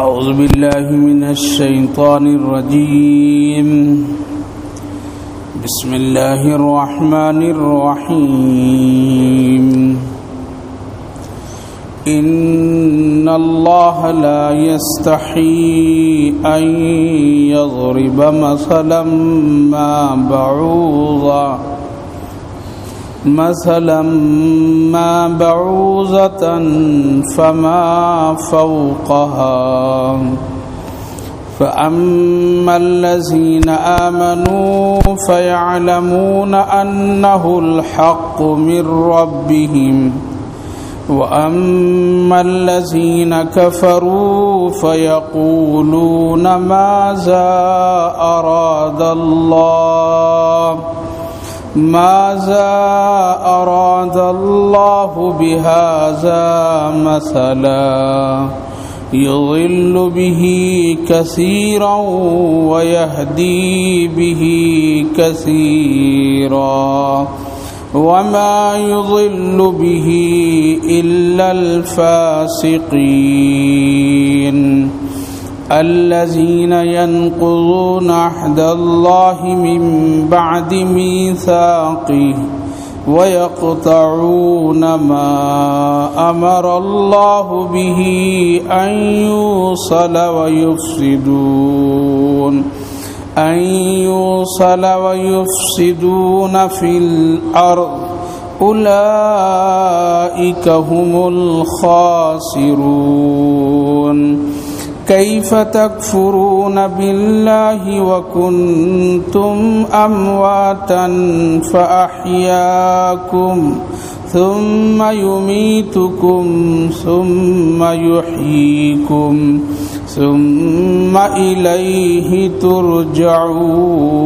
أعوذ بالله من الشيطان الرجيم. بسم الله الرحمن الرحيم. إن الله لا يستحيي أن يضرب مثلا ما بعوضة فما فوقها فأما الذين آمنوا فيعلمون أنه الحق من ربهم وأما الذين كفروا فيقولون ماذا أراد الله بهذا مثلا يضل به كثيرا ويهدي به كثيرا وما يضل به إلا الفاسقين الذين ينقضون عهد الله من بعد ميثاقه ويقطعون ما أمر الله به أن يوصل ويفسدون في الأرض أولئك هم الخاسرون. كيف تكفرون بالله وكنتم أمواتا فأحياكم ثم يميتكم ثم يحييكم ثم إليه ترجعون.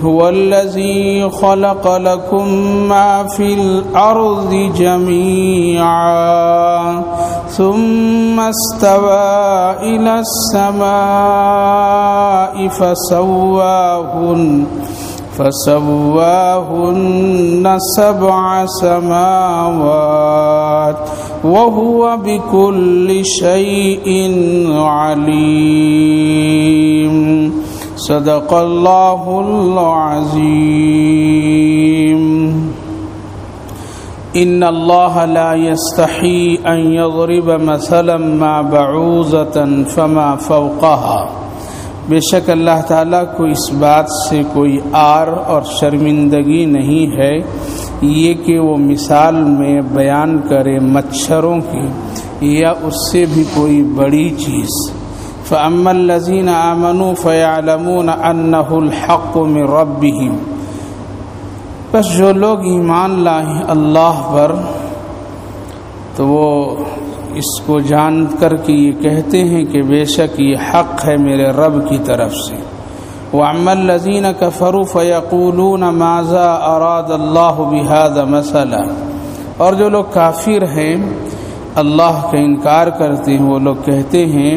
هو الذي خلق لكم ما في الأرض جميعا ثم استوى إلى السماء فسواهن 7 سماوات وهو بكل شيء عليم. صدق الله العظيم. إن الله لا يستحي أن يضرب مثلا ما بعوضة فما فوقها. بے شک اللہ تعالیٰ کو اس بات سے کوئی عار اور شرمندگی نہیں ہے یہ کہ وہ مثال میں بیان کرے مچھروں کی یا اس سے بھی کوئی بڑی چیز. فَأَمَّا الَّذِينَ آمَنُوا فَيَعْلَمُونَ أَنَّهُ الْحَقُّ مِنْ رَبِّهِمْ. بس جو لوگ ایمان لائے اللہ پر تو وہ اس کو جان کر کے یہ کہتے ہیں کہ بے شک یہ حق ہے میرے رب کی طرف سے. وَأَمَّا الَّذِينَ كَفَرُوا فَيَقُولُونَ مَاذَا أَرَادَ اللَّهُ بِهَذَا مَثَلًا. اور جو لوگ کافر ہیں اللہ کا انکار کرتے ہیں وہ لوگ کہتے ہیں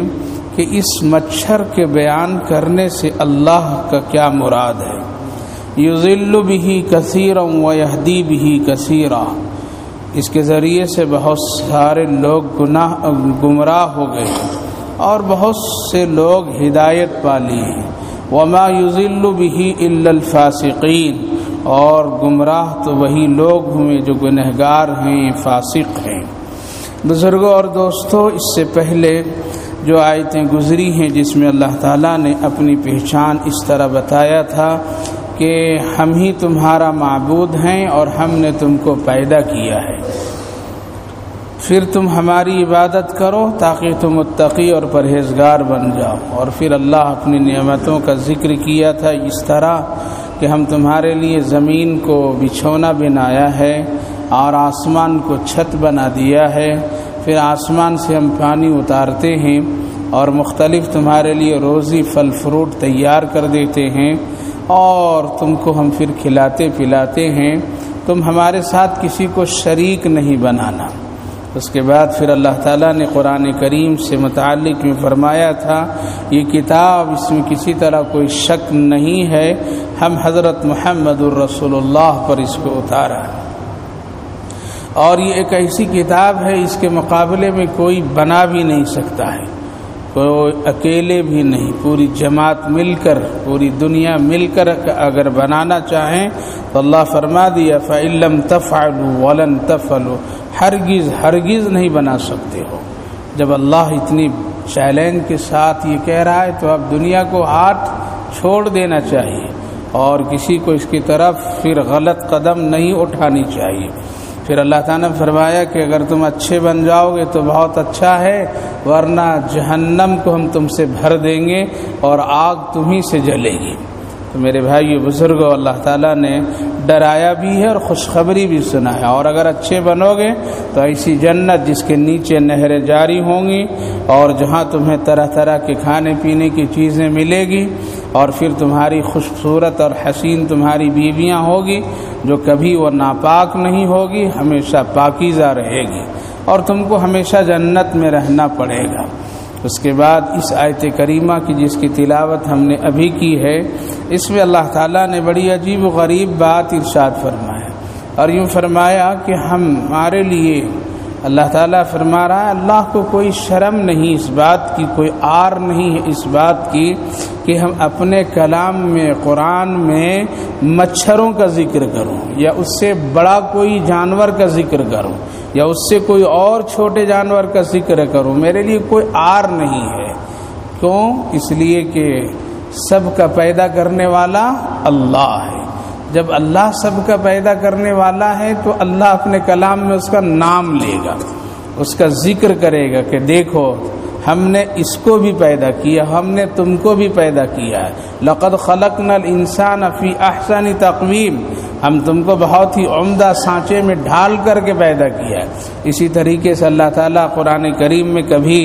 کہ اس مچھر کے بیان کرنے سے اللہ کا کیا مراد ہے. یضل به کثیرا ویہدی به کثیرا. اس کے ذریعے سے بہت سارے لوگ گمراہ ہو گئے اور بہت سے لوگ ہدایت پا لی ہیں. وما یضل به الا الفاسقین. اور گمراہ تو وہی لوگ ہوئے جو گنہگار ہیں فاسق ہیں. بزرگوں اور دوستوں اس سے پہلے جو آیتیں گزری ہیں جس میں اللہ تعالیٰ نے اپنی پہچان اس طرح بتایا تھا کہ ہم ہی تمہارا معبود ہیں اور ہم نے تم کو پیدا کیا ہے پھر تم ہماری عبادت کرو تاکہ تم متقی اور پرہیزگار بن جاؤ. اور پھر اللہ اپنی نعمتوں کا ذکر کیا تھا اس طرح کہ ہم تمہارے لیے زمین کو بچھونا بنایا ہے اور آسمان کو چھت بنا دیا ہے. پھر آسمان سے ہم پانی اتارتے ہیں اور مختلف تمہارے لیے روزی پھل فروٹ تیار کر دیتے ہیں اور تم کو ہم پھر کھلاتے پلاتے ہیں. تم ہمارے ساتھ کسی کو شریک نہیں بنانا. اس کے بعد پھر اللہ تعالیٰ نے قرآن کریم سے متعلق میں فرمایا تھا یہ کتاب اس میں کسی طرح کوئی شک نہیں ہے، ہم حضرت محمد الرسول اللہ پر اس کو اتارا اور یہ ایک ایسی کتاب ہے اس کے مقابلے میں کوئی بنا بھی نہیں سکتا ہے، کوئی اکیلے بھی نہیں، پوری جماعت مل کر، پوری دنیا مل کر اگر بنانا چاہیں تو اللہ فرما دیا فَإِن لَّمْ تَفْعَلُوا وَلَن تَفْعَلُوا، ہرگز نہیں بنا سکتے ہو۔ جب اللہ اتنی چیلنج کے ساتھ یہ کہہ رہا ہے تو اب دنیا کو ہاتھ چھوڑ دینا چاہیے اور کسی کو اس کی طرف پھر غلط قدم نہیں اٹھانی چاہیے۔ پھر اللہ تعالیٰ نے فرمایا کہ اگر تم اچھے بن جاؤ گے تو بہت اچھا ہے، ورنہ جہنم کو ہم تم سے بھر دیں گے اور آگ تمہیں سے جلے گی۔ تو میرے بھائی بزرگوں، اللہ تعالیٰ نے ڈرایا بھی ہے اور خوشخبری بھی سنا ہے، اور اگر اچھے بنو گے تو ایسی جنت جس کے نیچے نہریں جاری ہوں گی اور جہاں تمہیں طرح طرح کے کھانے پینے کی چیزیں ملے گی، اور پھر تمہاری خوبصورت اور حسین تمہاری بیویاں ہوگی جو کبھی وہ ناپاک نہیں ہوگی، ہمیشہ پاکیزہ رہے گی، اور تم کو ہمیشہ جنت میں رہنا پڑے گا۔ اس کے بعد اس آیت کریمہ کی جس کی تلاوت ہم نے ابھی کی ہے، اس میں اللہ تعالیٰ نے بڑی عجیب و غریب بات ارشاد فرمایا، اور یوں فرمایا کہ ہمارے لیے اللہ تعالیٰ فرما رہا ہے اللہ کو کوئی شرم نہیں اس بات کی، کوئی عار نہیں ہے اس بات کی کہ ہم اپنے کلام میں قرآن میں مچھروں کا ذکر کروں، یا اس سے بڑا کوئی جانور کا ذکر کروں، یا اس سے کوئی اور چھوٹے جانور کا ذکر کروں، میرے لیے کوئی عار نہیں ہے۔ کیوں؟ اس لیے کہ سب کا پیدا کرنے والا اللہ ہے۔ جب اللہ سب کا پیدا کرنے والا ہے تو اللہ اپنے کلام میں اس کا نام لے گا، اس کا ذکر کرے گا کہ دیکھو ہم نے اس کو بھی پیدا کیا، ہم نے تم کو بھی پیدا کیا ہے، لقد خلقنا الانسان فی احسن تقویم، ہم تم کو بہت ہی عمدہ سانچے میں ڈھال کر کے پیدا کیا ہے۔ اسی طریقے سے اللہ تعالیٰ قرآن کریم میں کبھی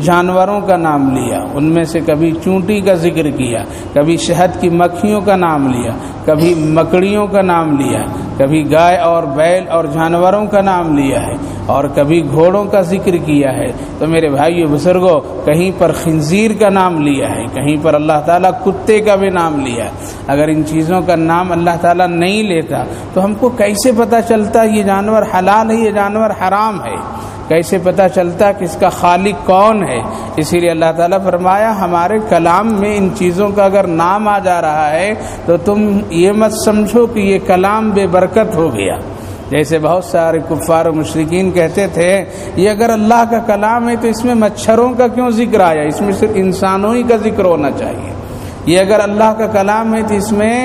جانوروں کا نام لیا، ان میں سے کبھی چونٹی کا ذکر کیا، کبھی شہد کی مکھیوں کا نام لیا، کبھی مکڑیوں کا نام لیا، کبھی گائے اور بیل اور جانوروں کا نام لیا ہے، اور کبھی گھوڑوں کا ذکر کیا ہے۔ تو میرے بھائیو بزرگوں، کہیں پر خنزیر کا نام لیا ہے، کہیں پر اللہ تعالیٰ کتے کا بھی نام لیا ہے۔ اگر ان چیزوں کا نام اللہ تعالیٰ نہیں لیتا تو ہم کو کیسے پتہ چلتا یہ جانور حلال ہے، یہ جانور حرام ہے؟ کیسے پتہ چلتا کہ اس کا خالق کون ہے؟ اسی لیے اللہ تعالیٰ فرمایا ہمارے کلام میں ان چیزوں کا اگر نام آ جا رہا ہے تو تم یہ مت سمجھو کہ یہ کلام بے برکت ہو گیا۔ جیسے بہت سارے کفار و مشرکین کہتے تھے یہ اگر اللہ کا کلام ہے تو اس میں مچھروں کا کیوں ذکر آیا، اس میں صرف انسانوں ہی کا ذکر ہونا چاہیے۔ یہ اگر اللہ کا کلام ہے تو اس میں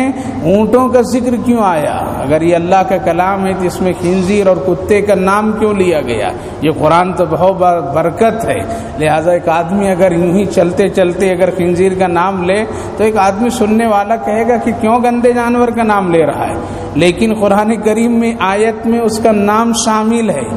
اونٹوں کا ذکر کیوں آیا؟ اگر یہ اللہ کا کلام ہے تو اس میں خنزیر اور کتے کا نام کیوں لیا گیا؟ یہ قرآن تو بہت برکت ہے، لہٰذا ایک آدمی اگر یوں ہی چلتے چلتے اگر خنزیر کا نام لے تو ایک آدمی سننے والا کہے گا کہ کیوں گندے جانور کا نام لے رہا ہے، لیکن قرآن کریم میں آیت میں اس کا نام شامل ہے۔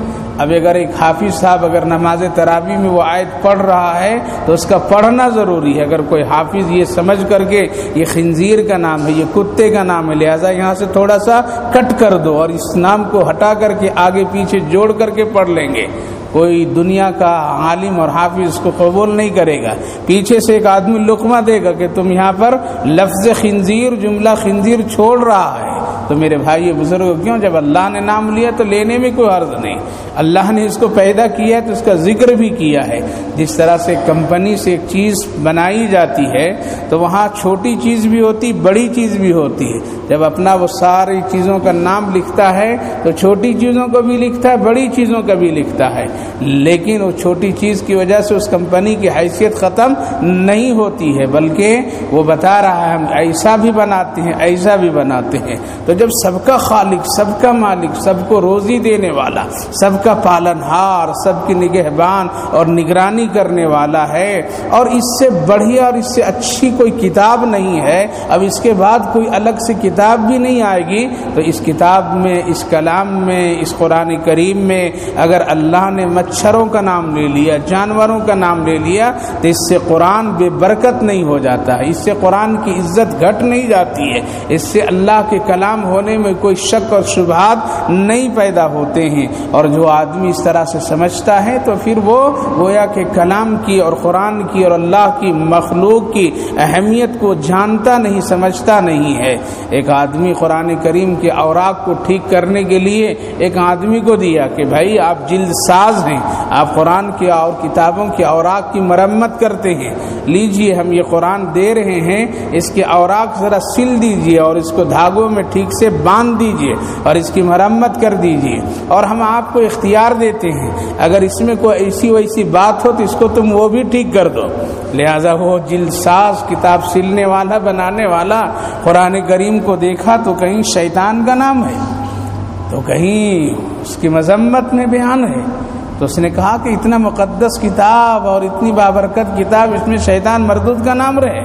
اب اگر ایک حافظ صاحب اگر نماز تراویح میں وہ آیت پڑھ رہا ہے تو اس کا پڑھنا ضروری ہے۔ اگر کوئی حافظ یہ سمجھ کر کے یہ خنزیر کا نام ہے، یہ کتے کا نام ہے، لہذا یہاں سے تھوڑا سا کٹ کر دو اور اس نام کو ہٹا کر کے آگے پیچھے جوڑ کر کے پڑھ لیں گے، کوئی دنیا کا عالم اور حافظ اس کو قبول نہیں کرے گا۔ پیچھے سے ایک آدمی لقمہ دے گا کہ تم یہاں پر لفظ خنزیر، جملہ خنزیر چھوڑ رہا ہے۔ تو میرے بھائی بزرگوں، کیوں؟ جب اللہ نے نام لیا تو لینے میں کوئی حرج نہیں۔ اللہ نے اس کو پیدا کیا ہے تو اس کا ذکر بھی کیا ہے۔ جس طرح سے کمپنی سے ایک چیز بنائی جاتی ہے تو وہاں چھوٹی چیز بھی ہوتی، بڑی چیز بھی ہوتی ہے۔ جب اپنا وہ ساری چیزوں کا نام لکھتا ہے تو چھوٹی چیزوں کو بھی لکھتا ہے، بڑی چیزوں کا بھی لکھتا ہے، لیکن وہ چھوٹی چیز کی وجہ سے اس کمپنی کی حیثیت ختم نہیں ہوتی ہے، بلکہ وہ بتا رہا ہے ہم ایسا بھی بناتے ہیں، ایسا بھی بناتے ہیں۔ تو جب سب کا خالق، سب کا مالک، سب کو روزی دینے والا، سب کا پالن ہار، سب کی نگہبان اور نگرانی کرنے والا ہے، اور اس سے بڑھیا اور اس سے اچھی کوئی کتاب نہیں ہے، اب اس کے بعد کوئی الگ سے کتاب بھی نہیں آئے گی، تو اس کتاب میں، اس کلام میں، اس قرآن کریم میں اگر اللہ نے مچھروں کا نام لے لیا، جانوروں کا نام لے لیا، تو اس سے قرآن بے برکت نہیں ہو جاتا ہے، اس سے قرآن کی عزت گھٹ نہیں جاتی ہے، اس سے اللہ کے کلام ہونے میں کوئی شک اور شبہات نہیں پیدا ہوتے ہیں، اور جو آدمی اس طرح سے سمجھتا ہے تو پھر وہ گویا کہ کلام کی اور قرآن کی اور اللہ کی مخلوق کی اہمیت کو جانتا نہیں، سمجھتا نہیں ہے۔ ایک آدمی قرآن کریم کے اوراق کو ٹھیک کرنے کے لیے ایک آدمی کو دیا کہ بھائی آپ جلد ساز ہیں، آپ قرآن کی اور کتابوں کے اوراق کی مرمت کرتے ہیں، لیجئے ہم یہ قرآن دے رہے ہیں، اس کے اوراق ذرا سل دیجئے اور اس کو دھاگوں میں ٹھیک سے باندھ دیجئے اور اس کی مرمت کر دیجئے، اور ہم آپ کو اختیار دیتے ہیں اگر اس میں کوئی ایسی ویسی بات ہو تو اس کو تم وہ بھی ٹھیک کر دو۔ لہذا وہ جلد ساز، کتاب سلنے والا، بنانے والا قرآن کریم کو دیکھا تو کہیں شیطان کا نام ہے تو کہیں اس کی مذمت میں بیان ہے، تو اس نے کہا کہ اتنا مقدس کتاب اور اتنی بابرکت کتاب، اس میں شیطان مردود کا نام رہے۔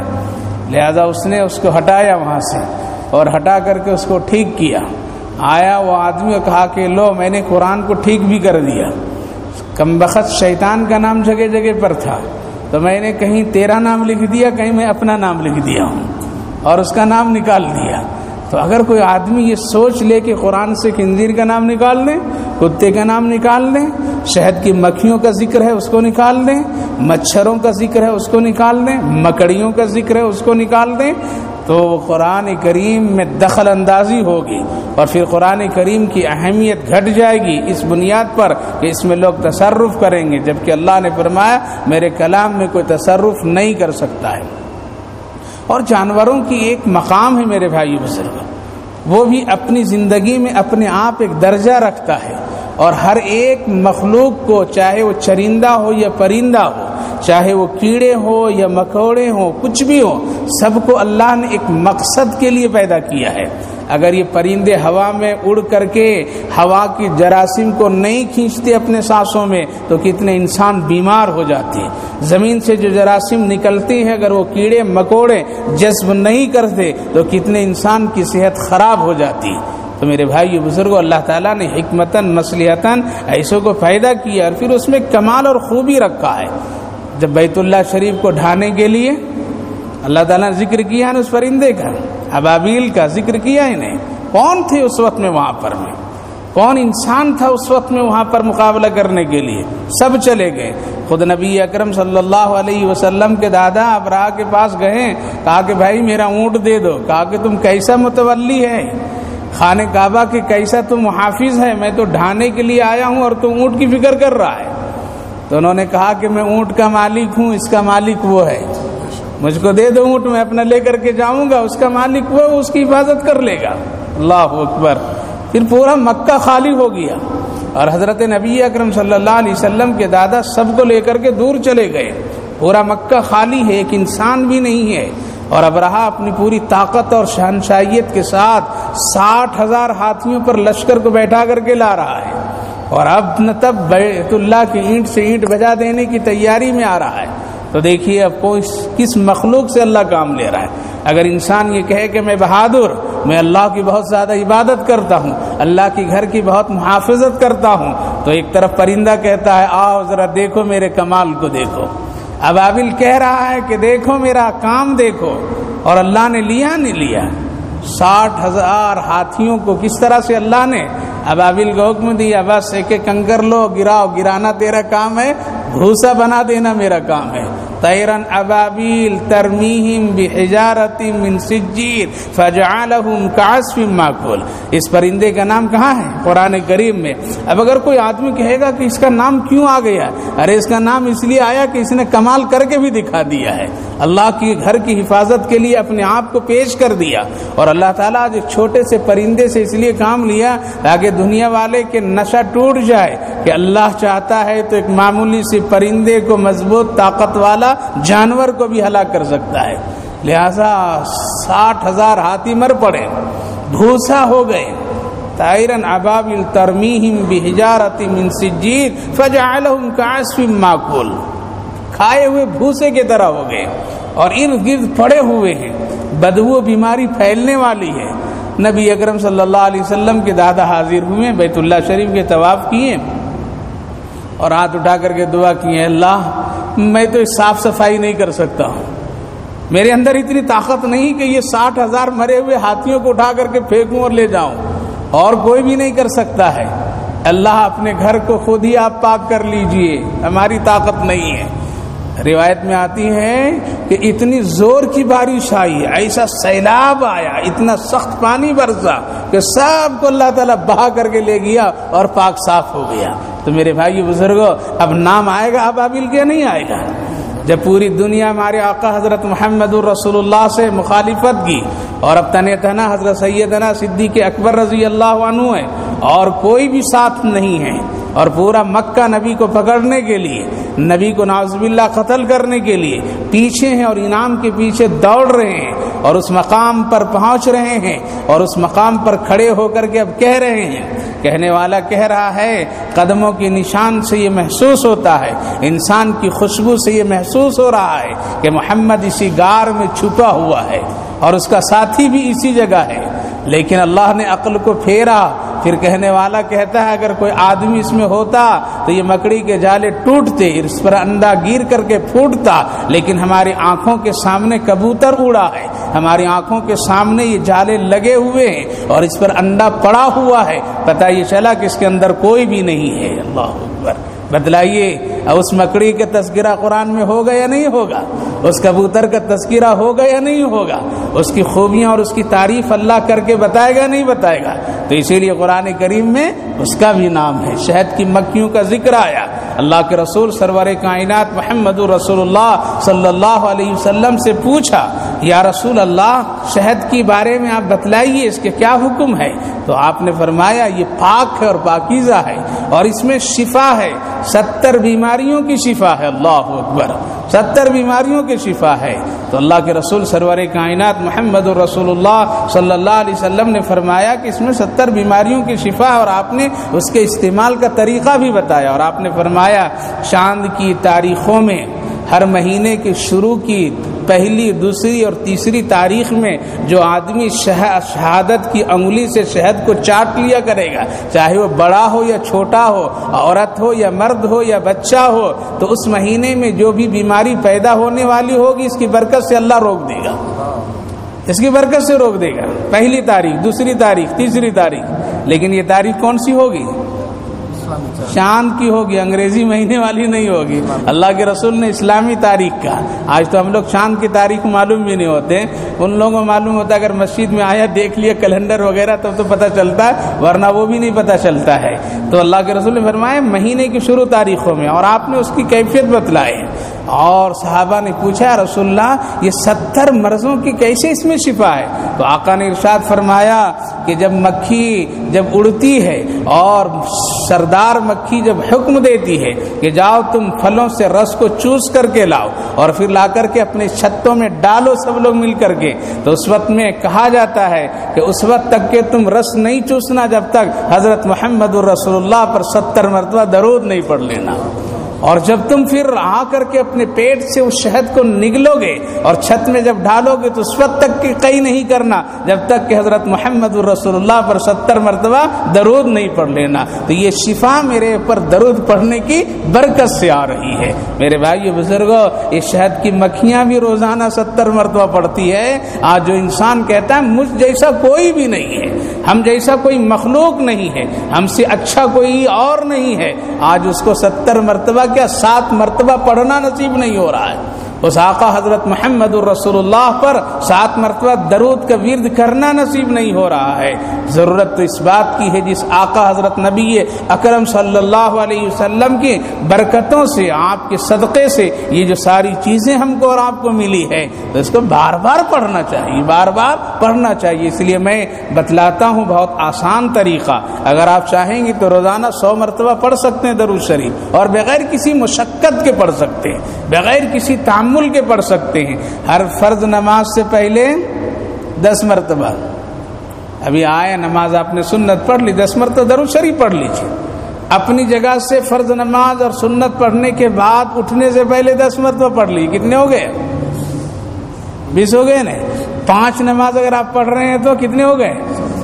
لہذا اس نے اس کو ہٹایا وہاں سے اور ہٹا کر کے اس کو ٹھیک کیا۔ آیا وہ آدمی اور کہا کہ لو میں نے قرآن کو ٹھیک بھی کر دیا، کمبخت شیطان کا نام جگہ جگہ پر تھا تو میں نے کہیں تیرا نام لکھ دیا، کہیں میں اپنا نام لکھ دیا ہوں اور اس کا نام نکال دیا۔ تو اگر کوئی آدمی یہ سوچ لے کہ قرآن سے خنزیر کا نام نکال دیں، کتے کا نام نکال دیں، شہد کی مکھیوں کا ذکر ہے اس کو نکال دیں، مچھروں کا ذکر ہے اس کو نکال دیں، مکڑیوں کا ذکر ہے اس کو نکال دیں، تو قرآن کریم میں دخل اندازی ہوگی اور پھر قرآن کریم کی اہمیت گھٹ جائے گی اس بنیاد پر کہ اس میں لوگ تصرف کریں گے، جبکہ اللہ نے فرمایا میرے کلام میں کوئی تصرف نہیں کر سکتا ہے۔ اور جانوروں کی ایک مقام ہے میرے بھائی بزرگ، وہ بھی اپنی زندگی میں اپنے آپ ایک درجہ رکھتا ہے، اور ہر ایک مخلوق کو، چاہے وہ چرندہ ہو یا پرندہ ہو، چاہے وہ کیڑے ہو یا مکوڑے ہوں، کچھ بھی ہو، سب کو اللہ نے ایک مقصد کے لیے پیدا کیا ہے۔ اگر یہ پرندے ہوا میں اڑ کر کے ہوا کی جراثیم کو نہیں کھینچتے اپنے سانسوں میں تو کتنے انسان بیمار ہو جاتے ہیں۔ زمین سے جو جراثیم نکلتی ہیں اگر وہ کیڑے مکوڑے جذب نہیں کرتے تو کتنے انسان کی صحت خراب ہو جاتی ہے۔ تو میرے بھائی بزرگوں، اللہ تعالیٰ نے حکمتاً مصلحتاً ایسوں کو پیدا کیا اور پھر اس میں کمال اور خوبی رکھا ہے۔ جب بیت اللہ شریف کو ڈھانے کے لیے اللہ تعالیٰ نے ذکر کیا ہے اس پرندے کا، ابابیل کا ذکر کیا ہے، نہیں کون تھے اس وقت میں وہاں پر میں، کون انسان تھا اس وقت میں وہاں پر مقابلہ کرنے کے لیے؟ سب چلے گئے۔ خود نبی اکرم صلی اللہ علیہ وسلم کے دادا ابراہ کے پاس گئے، کہا کہ بھائی میرا اونٹ دے دو۔ کہا کہ تم کیسا متولی ہے، خانہ کعبہ کے کیسا تم محافظ ہے، میں تو ڈھانے کے لیے آیا ہوں اور تم اونٹ کی فکر کر رہا ہے۔ تو انہوں نے کہا کہ میں اونٹ کا مالک ہوں، اس کا مالک وہ ہے، مجھ کو دے دو اونٹ، میں اپنا لے کر کے جاؤں گا، اس کا مالک وہ، اس کی حفاظت کر لے گا۔ اللہ اکبر۔ پھر پورا مکہ خالی ہو گیا اور حضرت نبی اکرم صلی اللہ علیہ وسلم کے دادا سب کو لے کر کے دور چلے گئے، پورا مکہ خالی ہے، ایک انسان بھی نہیں ہے، اور ابراہ اپنی پوری طاقت اور شہنشاہیت کے ساتھ 60,000 ہاتھیوں پر لشکر کو بیٹھا کر کے لا رہا ہے، اور اب نہ تب بیت اللہ کی اینٹ سے اینٹ بجا دینے کی تیاری میں آ رہا ہے۔ تو دیکھیے اب کس مخلوق سے اللہ کام لے رہا ہے۔ اگر انسان یہ کہے کہ میں بہادر، میں اللہ کی بہت زیادہ عبادت کرتا ہوں، اللہ کی گھر کی بہت محافظت کرتا ہوں، تو ایک طرف پرندہ کہتا ہے آؤ ذرا دیکھو میرے کمال کو دیکھو، ابابیل کہہ رہا ہے کہ دیکھو میرا کام دیکھو، اور اللہ نے لیا نہیں لیا 60,000 ہاتھیوں کو کس طرح سے اللہ نے ابابیل کو حکم دیا، بس ایک ایک کنکر لو گراؤ، گرانا تیرا کام ہے، بھوسا بنا دینا میرا کام ہے۔ طیرا ابابیل ترمیہم بحجارۃ من سجیل فجعلہم کعصف مأکول۔ اس پرندے کا نام کہاں ہے؟ قرآن کریم میں۔ اب اگر کوئی آدمی کہے گا کہ اس کا نام کیوں آ گیا، ارے اس کا نام اس لیے آیا کہ اس نے کمال کر کے بھی دکھا دیا ہے، اللہ کی گھر کی حفاظت کے لیے اپنے آپ کو پیش کر دیا، اور اللہ تعالیٰ آج ایک چھوٹے سے پرندے سے اس لیے کام لیا تاکہ دنیا والے کے نشہ ٹوٹ جائے کہ اللہ چاہتا ہے تو ایک معمولی سے پرندے کو مضبوط طاقت والا جانور کو بھی ہلاک کر سکتا ہے۔ لہذا 60,000 ہاتھی مر پڑے، بھوسا ہو گئے۔ طائرا ابابیل ترمیہم بحجارۃ من سجیل فجعلہم کعصف مأکول، کھائے ہوئے بھوسے کی طرح ہو گئے اور ارد گرد پڑے ہوئے ہیں، بدبو بیماری پھیلنے والی ہے۔ نبی اکرم صلی اللہ علیہ وسلم کے دادا حاضر ہوئے، بیت اللہ شریف کے طواف کیے اور ہاتھ اٹھا کر کے دعا کیے، اللہ میں تو صاف صفائی نہیں کر سکتا ہوں، میرے اندر اتنی طاقت نہیں کہ یہ 60,000 مرے ہوئے ہاتھیوں کو اٹھا کر کے پھینکوں اور لے جاؤں، اور کوئی بھی نہیں کر سکتا ہے۔ اللہ اپنے گھر کو خود ہی آپ پاک کر لیجئے، ہماری طاقت نہیں ہے۔ روایت میں آتی ہے کہ اتنی زور کی بارش آئی، ایسا سیلاب آیا، اتنا سخت پانی برسا کہ سب کو اللہ تعالیٰ بہا کر کے لے گیا اور پاک صاف ہو گیا۔ تو میرے بھائی بزرگوں، اب نام آئے گا ابابیل کے نہیں آئے گا؟ جب پوری دنیا ہمارے آقا حضرت محمد الرسول اللہ سے مخالفت کی اور اب تنہ تنہا حضرت سیدنا صدیق اکبر رضی اللہ عنہ ہے اور کوئی بھی ساتھ نہیں ہے، اور پورا مکہ نبی کو پکڑنے کے لیے، نبی کو نعوذ باللہ قتل کرنے کے لیے پیچھے ہیں اور انعام کے پیچھے دوڑ رہے ہیں، اور اس مقام پر پہنچ رہے ہیں، اور اس مقام پر کھڑے ہو کر کے اب کہہ رہے ہیں، کہنے والا کہہ رہا ہے، قدموں کے نشان سے یہ محسوس ہوتا ہے، انسان کی خوشبو سے یہ محسوس ہو رہا ہے کہ محمد اسی غار میں چھپا ہوا ہے اور اس کا ساتھی بھی اسی جگہ ہے۔ لیکن اللہ نے عقل کو پھیرا، پھر کہنے والا کہتا ہے اگر کوئی آدمی اس میں ہوتا تو یہ مکڑی کے جالے ٹوٹتے، اس پر انڈا گیر کر کے پھوٹتا، لیکن ہماری آنکھوں کے سامنے کبوتر اڑا ہے، ہماری آنکھوں کے سامنے یہ جالے لگے ہوئے ہیں اور اس پر انڈا پڑا ہوا ہے، پتہ یہ چلا کہ اس کے اندر کوئی بھی نہیں ہے۔ اللہ اکبر! بتلائیے اس مکڑی کا تذکرہ قرآن میں ہوگا یا نہیں ہوگا؟ اس کبوتر کا تذکرہ ہوگا یا نہیں ہوگا؟ اس کی خوبیاں اور اس کی تعریف اللہ کر کے بتائے گا نہیں بتائے گا؟ تو اسی لیے قرآن کریم میں اس کا بھی نام ہے۔ شہد کی مکھیوں کا ذکر آیا، اللہ کے رسول سرور کائنات محمد رسول اللہ صلی اللہ علیہ وسلم سے پوچھا، یا رسول اللہ شہد کے بارے میں آپ بتلائیے، اس کے کیا حکم ہے؟ تو آپ نے فرمایا یہ پاک ہے اور پاکیزہ ہے اور اس میں شفا ہے، 70 بیماریوں کی شفا ہے۔ اللہ اکبر! 70 بیماریوں کی شفا ہے۔ تو اللہ کے رسول سرور کائنات محمد رسول اللہ صلی اللہ علیہ وسلم نے فرمایا کہ اس میں 70 بیماریوں کی شفا ہے، اور آپ نے اس کے استعمال کا طریقہ بھی بتایا، اور آپ نے فرمایا چاند کی تاریخوں میں ہر مہینے کے شروع کی پہلی، دوسری اور تیسری تاریخ میں جو آدمی شہادت کی انگلی سے شہد کو چاٹ لیا کرے گا، چاہے وہ بڑا ہو یا چھوٹا ہو، عورت ہو یا مرد ہو یا بچہ ہو، تو اس مہینے میں جو بھی بیماری پیدا ہونے والی ہوگی اس کی برکت سے اللہ روک دے گا، اس کی برکت سے روک دے گا۔ پہلی تاریخ، دوسری تاریخ، تیسری تاریخ، لیکن یہ تاریخ کون سی ہوگی؟ چاند کی ہوگی، انگریزی مہینے والی نہیں ہوگی۔ اللہ کے رسول نے اسلامی تاریخ کا، آج تو ہم لوگ چاند کی تاریخ معلوم بھی نہیں ہوتے، ان لوگوں کو معلوم ہوتا ہے اگر مسجد میں آیا دیکھ لیا کیلنڈر وغیرہ تب تو پتہ چلتا ہے، ورنہ وہ بھی نہیں پتہ چلتا ہے۔ تو اللہ کے رسول نے فرمایا مہینے کی شروع تاریخوں میں، اور آپ نے اس کی کیفیت بتلائی، اور صحابہ نے پوچھا رسول اللہ یہ 70 مرضوں کی کیسے اس میں شفا ہے؟ تو آقا نے ارشاد فرمایا کہ جب مکھی جب اڑتی ہے اور سردار مکھی جب حکم دیتی ہے کہ جاؤ تم پھلوں سے رس کو چوس کر کے لاؤ اور پھر لا کر کے اپنے چھتوں میں ڈالو سب لوگ مل کر کے، تو اس وقت میں کہا جاتا ہے کہ اس وقت تک کہ تم رس نہیں چوسنا جب تک حضرت محمد الرسول اللہ پر 70 مرتبہ درود نہیں پڑھ لینا، اور جب تم پھر آ کر کے اپنے پیٹ سے اس شہد کو نگلو گے اور چھت میں جب ڈالو گے تو اس وقت تک کہ کئی نہیں کرنا جب تک کہ حضرت محمد الرسول اللہ پر 70 مرتبہ درود نہیں پڑھ لینا۔ تو یہ شفا میرے اوپر درود پڑھنے کی برکت سے آ رہی ہے۔ میرے بھائی بزرگوں، یہ شہد کی مکھیاں بھی روزانہ 70 مرتبہ پڑھتی ہے۔ آج جو انسان کہتا ہے مجھ جیسا کوئی بھی نہیں ہے، ہم جیسا کوئی مخلوق نہیں ہے، ہم سے اچھا کوئی اور نہیں ہے، آج اس کو 70 مرتبہ کیا 7 مرتبہ پڑھنا نصیب نہیں ہو رہا ہے۔ اس آقا حضرت محمد الرسول اللہ پر 7 مرتبہ درود کا ورد کرنا نصیب نہیں ہو رہا ہے۔ ضرورت تو اس بات کی ہے جس آقا حضرت نبی اکرم صلی اللہ علیہ وسلم کی برکتوں سے، آپ کے صدقے سے یہ جو ساری چیزیں ہم کو اور آپ کو ملی ہے، تو اس کو بار بار پڑھنا چاہیے، بار بار پڑھنا چاہیے۔ اس لیے میں بتلاتا ہوں بہت آسان طریقہ، اگر آپ چاہیں گے تو روزانہ 100 مرتبہ پڑھ سکتے ہیں درود شریف، اور بغیر کسی مشقت کے پڑھ سکتے ہیں، بغیر کسی تعمل کے پڑھ سکتے ہیں۔ ہر فرض نماز سے پہلے 10 مرتبہ، ابھی آئے نماز آپ نے سنت پڑھ لی، 10 مرتبہ درود شریف پڑھ لیجیے۔ اپنی جگہ سے فرض نماز اور سنت پڑھنے کے بعد اٹھنے سے پہلے 10 مرتبہ پڑھ لی، کتنے ہو گئے؟ 20 ہو گئے نا۔ 5 نماز اگر آپ پڑھ رہے ہیں تو کتنے ہو گئے؟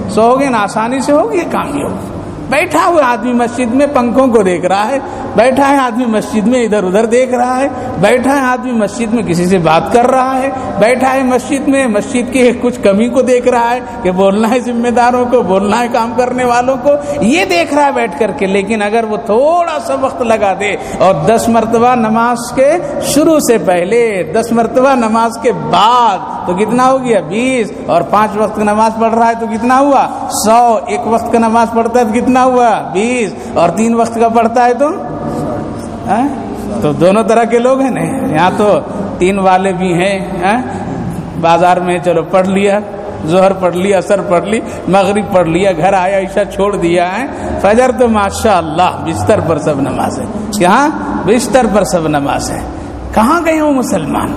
100 ہو گئے نا۔ آسانی سے ہو گیا کام۔ یہ بیٹھا ہوا آدمی مسجد میں پنکھوں کو دیکھ رہا ہے، بیٹھا ہے آدمی مسجد میں ادھر ادھر دیکھ رہا ہے، بیٹھا ہے آدمی مسجد میں کسی سے بات کر رہا ہے، بیٹھا ہے مسجد میں مسجد کی کچھ کمی کو دیکھ رہا ہے کہ بولنا ہے ذمہ داروں کو، بولنا ہے کام کرنے والوں کو، یہ دیکھ رہا ہے بیٹھ کر کے. لیکن اگر وہ تھوڑا سا وقت لگا دے اور 10 مرتبہ نماز کے شروع سے پہلے 10 مرتبہ نماز کے بعد تو کتنا ہو گیا 20، اور 5 وقت کی نماز پڑھ رہا ہے تو کتنا ہوا 100، ایک وقت کا نماز پڑھتا ہے تو کتنا ہوا 20، اور 3 وقت کا پڑھتا ہے تو دونوں طرح کے لوگ ہیں نا. یہاں تو 3 والے بھی ہیں، بازار میں چلو پڑھ لیا، ظہر پڑھ لیا، عصر پڑھ لی، مغرب پڑھ لیا، گھر آیا عشاء چھوڑ دیا ہے، فجر تو ماشاءاللہ بستر پر سب نماز ہے. کہاں بستر پر سب نماز ہے. کہاں گئے ہوں مسلمان؟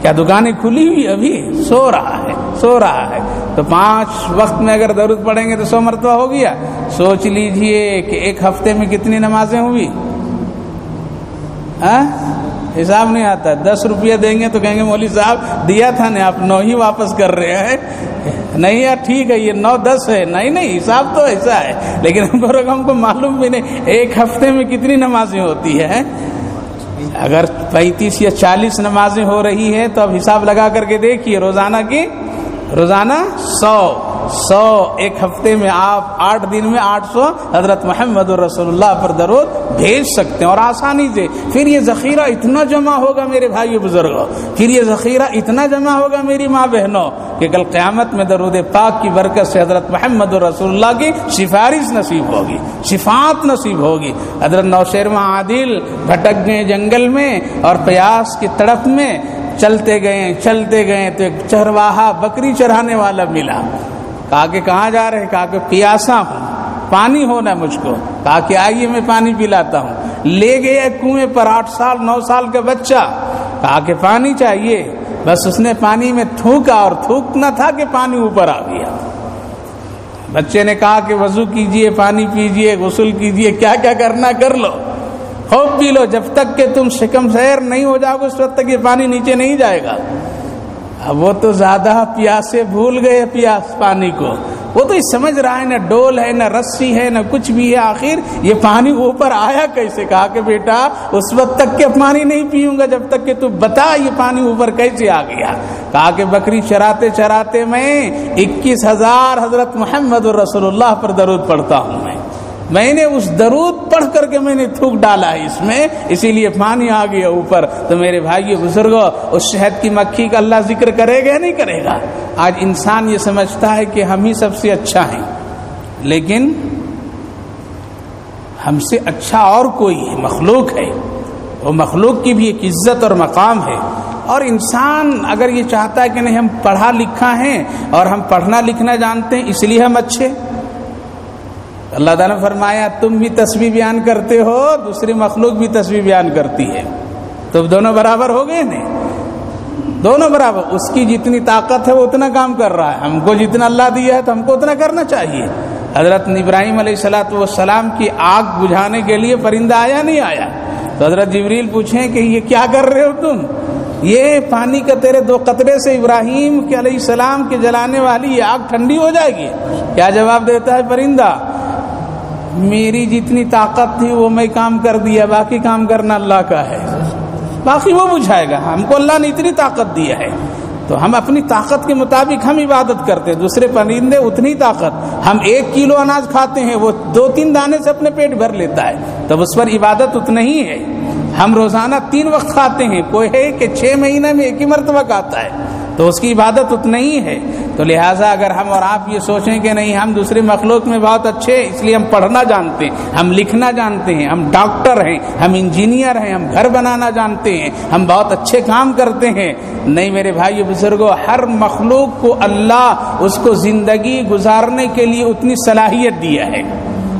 کیا دکانیں کھلی ہوئی؟ ابھی سو رہا ہے. تو 5 وقت میں اگر درود پڑھیں گے تو 100 مرتبہ ہو گیا. سوچ لیجئے کہ ایک ہفتے میں کتنی نمازیں ہوئی؟ حساب نہیں آتا. 10 روپیہ دیں گے تو کہیں گے مولوی صاحب دیا تھا نا، آپ 9 ہی واپس کر رہے ہیں. نہیں یار ٹھیک ہے، یہ 9-10 ہے. نہیں حساب تو ایسا ہے، لیکن ہم کو معلوم بھی نہیں ایک ہفتے میں کتنی نمازیں ہوتی ہے. اگر 35 یا 40 نمازیں ہو رہی ہیں تو اب حساب لگا کر کے دیکھیے، روزانہ 100 ایک ہفتے میں آپ 8 دن میں 800 حضرت محمد رسول اللہ پر درود بھیج سکتے ہیں اور آسانی سے. پھر یہ ذخیرہ اتنا جمع ہوگا میرے بھائیو بزرگوں، پھر یہ ذخیرہ اتنا جمع ہوگا میری ماں بہنوں کہ کل قیامت میں درود پاک کی برکت سے حضرت محمد رسول اللہ کی سفارش نصیب ہوگی، شفاعت نصیب ہوگی. حضرت نوشیروان عادل بھٹک گئے جنگل میں اور پیاس کی تڑپ میں چلتے گئے تو ایک چرواہا بکری چرانے والا ملا. کہا کہ کہاں جا رہے؟ کہا کہ پیاسا ہوں، پانی ہونا مجھ کو. کہا کہ آئیے میں پانی پلاتا ہوں. لے گئے کنویں پر 8 سال 9 سال کا بچہ. کہا کہ پانی چاہیے. بس اس نے پانی میں تھوکا اور تھوکنا تھا کہ پانی اوپر آ گیا. بچے نے کہا کہ وضو کیجئے، پانی پیجئے، غسل کیجئے، کیا کیا کرنا کر لو، خوب پی لو، جب تک کہ تم شکم سیر نہیں ہو جاؤ گے اس وقت تک یہ پانی نیچے نہیں جائے گا. اب وہ تو زیادہ پیاسے بھول گئے پیاس پانی کو. وہ تو سمجھ رہا ہے نہ ڈول ہے نہ رسی ہے نہ کچھ بھی ہے، آخر یہ پانی اوپر آیا کیسے؟ کہا کہ بیٹا اس وقت تک کہ پانی نہیں پیوں گا جب تک کہ تو بتا یہ پانی اوپر کیسے آ گیا. کہا کہ بکری چراتے میں 21,000 حضرت محمد رسول اللہ پر درود پڑھتا ہوں. میں نے اس درود پڑھ کر کے میں نے تھوک ڈالا ہے اس میں، اسی لیے پانی آ گیا اوپر. تو میرے بھائیو بزرگوں، اس شہد کی مکھی کا اللہ ذکر کرے گا یا نہیں کرے گا؟ آج انسان یہ سمجھتا ہے کہ ہم ہی سب سے اچھا ہیں، لیکن ہم سے اچھا اور کوئی ہے، مخلوق ہے. وہ مخلوق کی بھی ایک عزت اور مقام ہے. اور انسان اگر یہ چاہتا ہے کہ نہیں ہم پڑھا لکھا ہیں اور ہم پڑھنا لکھنا جانتے ہیں اس لیے ہم اچھے، اللہ تعالیٰ نے فرمایا تم بھی تسبیح بیان کرتے ہو، دوسری مخلوق بھی تسبیح بیان کرتی ہے، تو دونوں برابر ہو گئے نا، دونوں برابر. اس کی جتنی طاقت ہے وہ اتنا کام کر رہا ہے، ہم کو جتنا اللہ دیا ہے تو ہم کو اتنا کرنا چاہیے. حضرت ابراہیم علیہ السلام کی آگ بجھانے کے لیے پرندہ آیا نہیں آیا؟ تو حضرت جبریل پوچھیں کہ یہ کیا کر رہے ہو تم؟ یہ پانی کا تیرے 2 قطرے سے ابراہیم کے علیہ السلام کے جلانے والی یہ آگ ٹھنڈی ہو جائے گی. کیا جواب دیتا ہے پرندہ؟ میری جتنی طاقت تھی وہ میں کام کر دیا، باقی کام کرنا اللہ کا ہے، باقی وہ بجھائے گا. ہم کو اللہ نے اتنی طاقت دیا ہے تو ہم اپنی طاقت کے مطابق ہم عبادت کرتے ہیں. دوسرے پرندے اتنی طاقت، ہم 1 کلو اناج کھاتے ہیں وہ 2-3 دانے سے اپنے پیٹ بھر لیتا ہے، تو اس پر عبادت اتنا ہی ہے. ہم روزانہ 3 وقت کھاتے ہیں، کوئی ہے کہ 6 مہینے میں 1 ہی مرتبہ کھاتا ہے، تو اس کی عبادت اتنا ہی ہے. تو لہٰذا اگر ہم اور آپ یہ سوچیں کہ نہیں ہم دوسری مخلوق میں بہت اچھے اس لیے ہم پڑھنا جانتے ہیں، ہم لکھنا جانتے ہیں، ہم ڈاکٹر ہیں، ہم انجینئر ہیں، ہم گھر بنانا جانتے ہیں، ہم بہت اچھے کام کرتے ہیں، نہیں میرے بھائی بزرگوں، ہر مخلوق کو اللہ اس کو زندگی گزارنے کے لیے اتنی صلاحیت دیا ہے.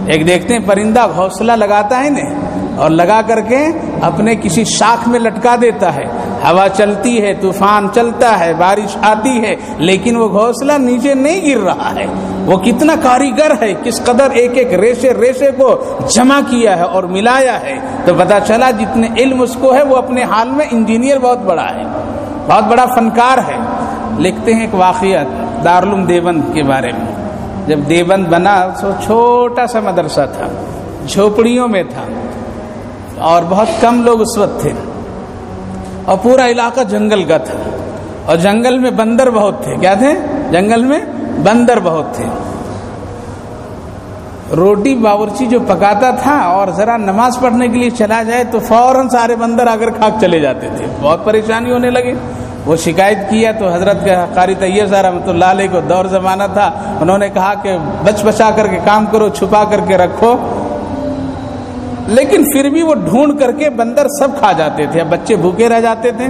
ایک دیکھتے ہیں پرندہ گھونسلہ لگاتا ہے نا، اور لگا کر کے اپنے کسی شاخ میں لٹکا دیتا ہے، ہوا چلتی ہے، طوفان چلتا ہے، بارش آتی ہے، لیکن وہ گھونسلہ نیچے نہیں گر رہا ہے. وہ کتنا کاریگر ہے، کس قدر ایک ایک ریشے کو جمع کیا ہے اور ملایا ہے. تو پتہ چلا جتنے علم اس کو ہے وہ اپنے حال میں انجینئر بہت بڑا ہے، بہت بڑا فنکار ہے. لکھتے ہیں ایک واقعہ دارالعلوم دیوبند کے بارے میں. جب دیوبند بنا تو چھوٹا سا مدرسہ تھا، جھوپڑیوں میں تھا. اور بہت کم لوگ اس وقت تھے، اور پورا علاقہ جنگل کا تھا، اور جنگل میں بندر بہت تھے. کیا تھے؟ جنگل میں بندر بہت تھے. روٹی باورچی جو پکاتا تھا اور ذرا نماز پڑھنے کے لیے چلا جائے تو فوراً سارے بندر آ کر کھا چلے جاتے تھے. بہت پریشانی ہونے لگے. وہ شکایت کیا تو حضرت کے قاری طیب صاحب رحمۃ اللہ علیہ کو دور زمانہ تھا، انہوں نے کہا کہ بچ بچا کر کے کام کرو، چھپا کر کے رکھو. لیکن پھر بھی وہ ڈھونڈ کر کے بندر سب کھا جاتے تھے، اب بچے بھوکے رہ جاتے تھے.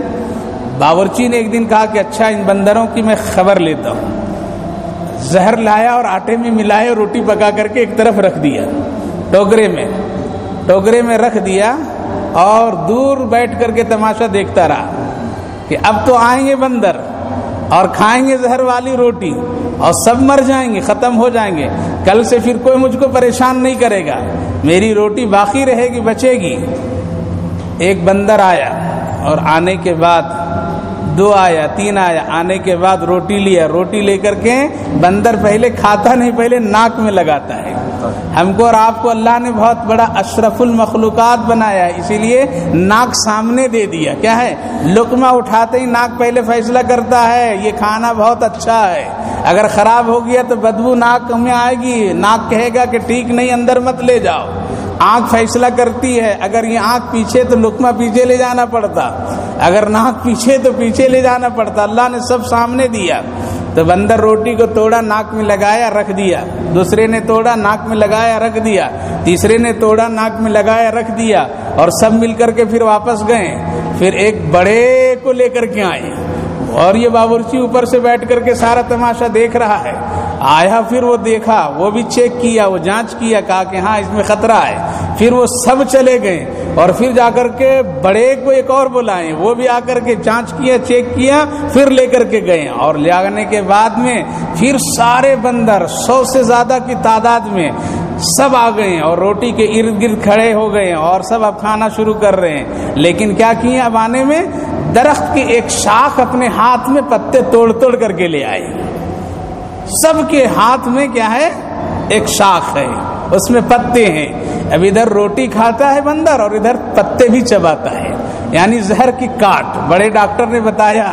باورچی نے ایک دن کہا کہ اچھا ان بندروں کی میں خبر لیتا ہوں. زہر لایا اور آٹے میں ملائے، روٹی پکا کر کے ایک طرف رکھ دیا، ٹوکرے میں رکھ دیا، اور دور بیٹھ کر کے تماشا دیکھتا رہا کہ اب تو آئیں گے بندر اور کھائیں گے زہر والی روٹی اور سب مر جائیں گے، ختم ہو جائیں گے. کل سے پھر کوئی مجھ کو پریشان نہیں کرے گا، میری روٹی باقی رہے گی، بچے گی. ایک بندر آیا، اور آنے کے بعد 2 آیا، 3 آیا، آنے کے بعد روٹی لیا. روٹی لے کر کے بندر پہلے کھاتا نہیں، پہلے ناک میں لگاتا ہے. ہم کو اور آپ کو اللہ نے بہت بڑا اشرف المخلوقات بنایا ہے، اسی لیے ناک سامنے دے دیا. کیا ہے؟ لقمہ اٹھاتے ہی ناک پہلے فیصلہ کرتا ہے یہ کھانا بہت اچھا ہے. اگر خراب ہو گیا تو بدبو ناک میں آئے گی، ناک کہے گا کہ ٹھیک نہیں، اندر مت لے جاؤ. آنکھ فیصلہ کرتی ہے، اگر یہ آنکھ پیچھے تو لقمہ پیچھے لے جانا پڑتا، اگر ناک پیچھے تو پیچھے لے جانا پڑتا. اللہ نے سب سامنے دیا. تو بندر روٹی کو توڑا، ناک میں لگایا، رکھ دیا. دوسرے نے توڑا، ناک میں لگایا، رکھ دیا. تیسرے نے توڑا، ناک میں لگایا، رکھ دیا. اور سب مل کر کے پھر واپس گئے. پھر ایک بڑے کو لے کر کے آئے، اور یہ باورچی اوپر سے بیٹھ کر کے سارا تماشا دیکھ رہا ہے. آیا، پھر وہ دیکھا، وہ بھی چیک کیا، وہ جانچ کیا، کہا کہ ہاں اس میں خطرہ ہے. پھر وہ سب چلے گئے، اور پھر جا کر کے بڑے کو ایک اور بلائے، وہ بھی آ کر کے جانچ کیا، چیک کیا، پھر لے کر کے گئے. اور لے آنے کے بعد میں پھر سارے بندر 100 سے زیادہ کی تعداد میں سب آ گئے، اور روٹی کے ارد گرد کھڑے ہو گئے، اور سب اب کھانا شروع کر رہے ہیں. لیکن کیا کیے؟ اب آنے میں درخت کی ایک شاخ اپنے ہاتھ میں پتے توڑ توڑ کر کے لے آئے. سب کے ہاتھ میں کیا ہے؟ ایک شاخ ہے، اس میں پتے ہیں. اب ادھر روٹی کھاتا ہے بندر، اور ادھر پتے بھی چباتا ہے، یعنی زہر کی کاٹ. بڑے ڈاکٹر نے بتایا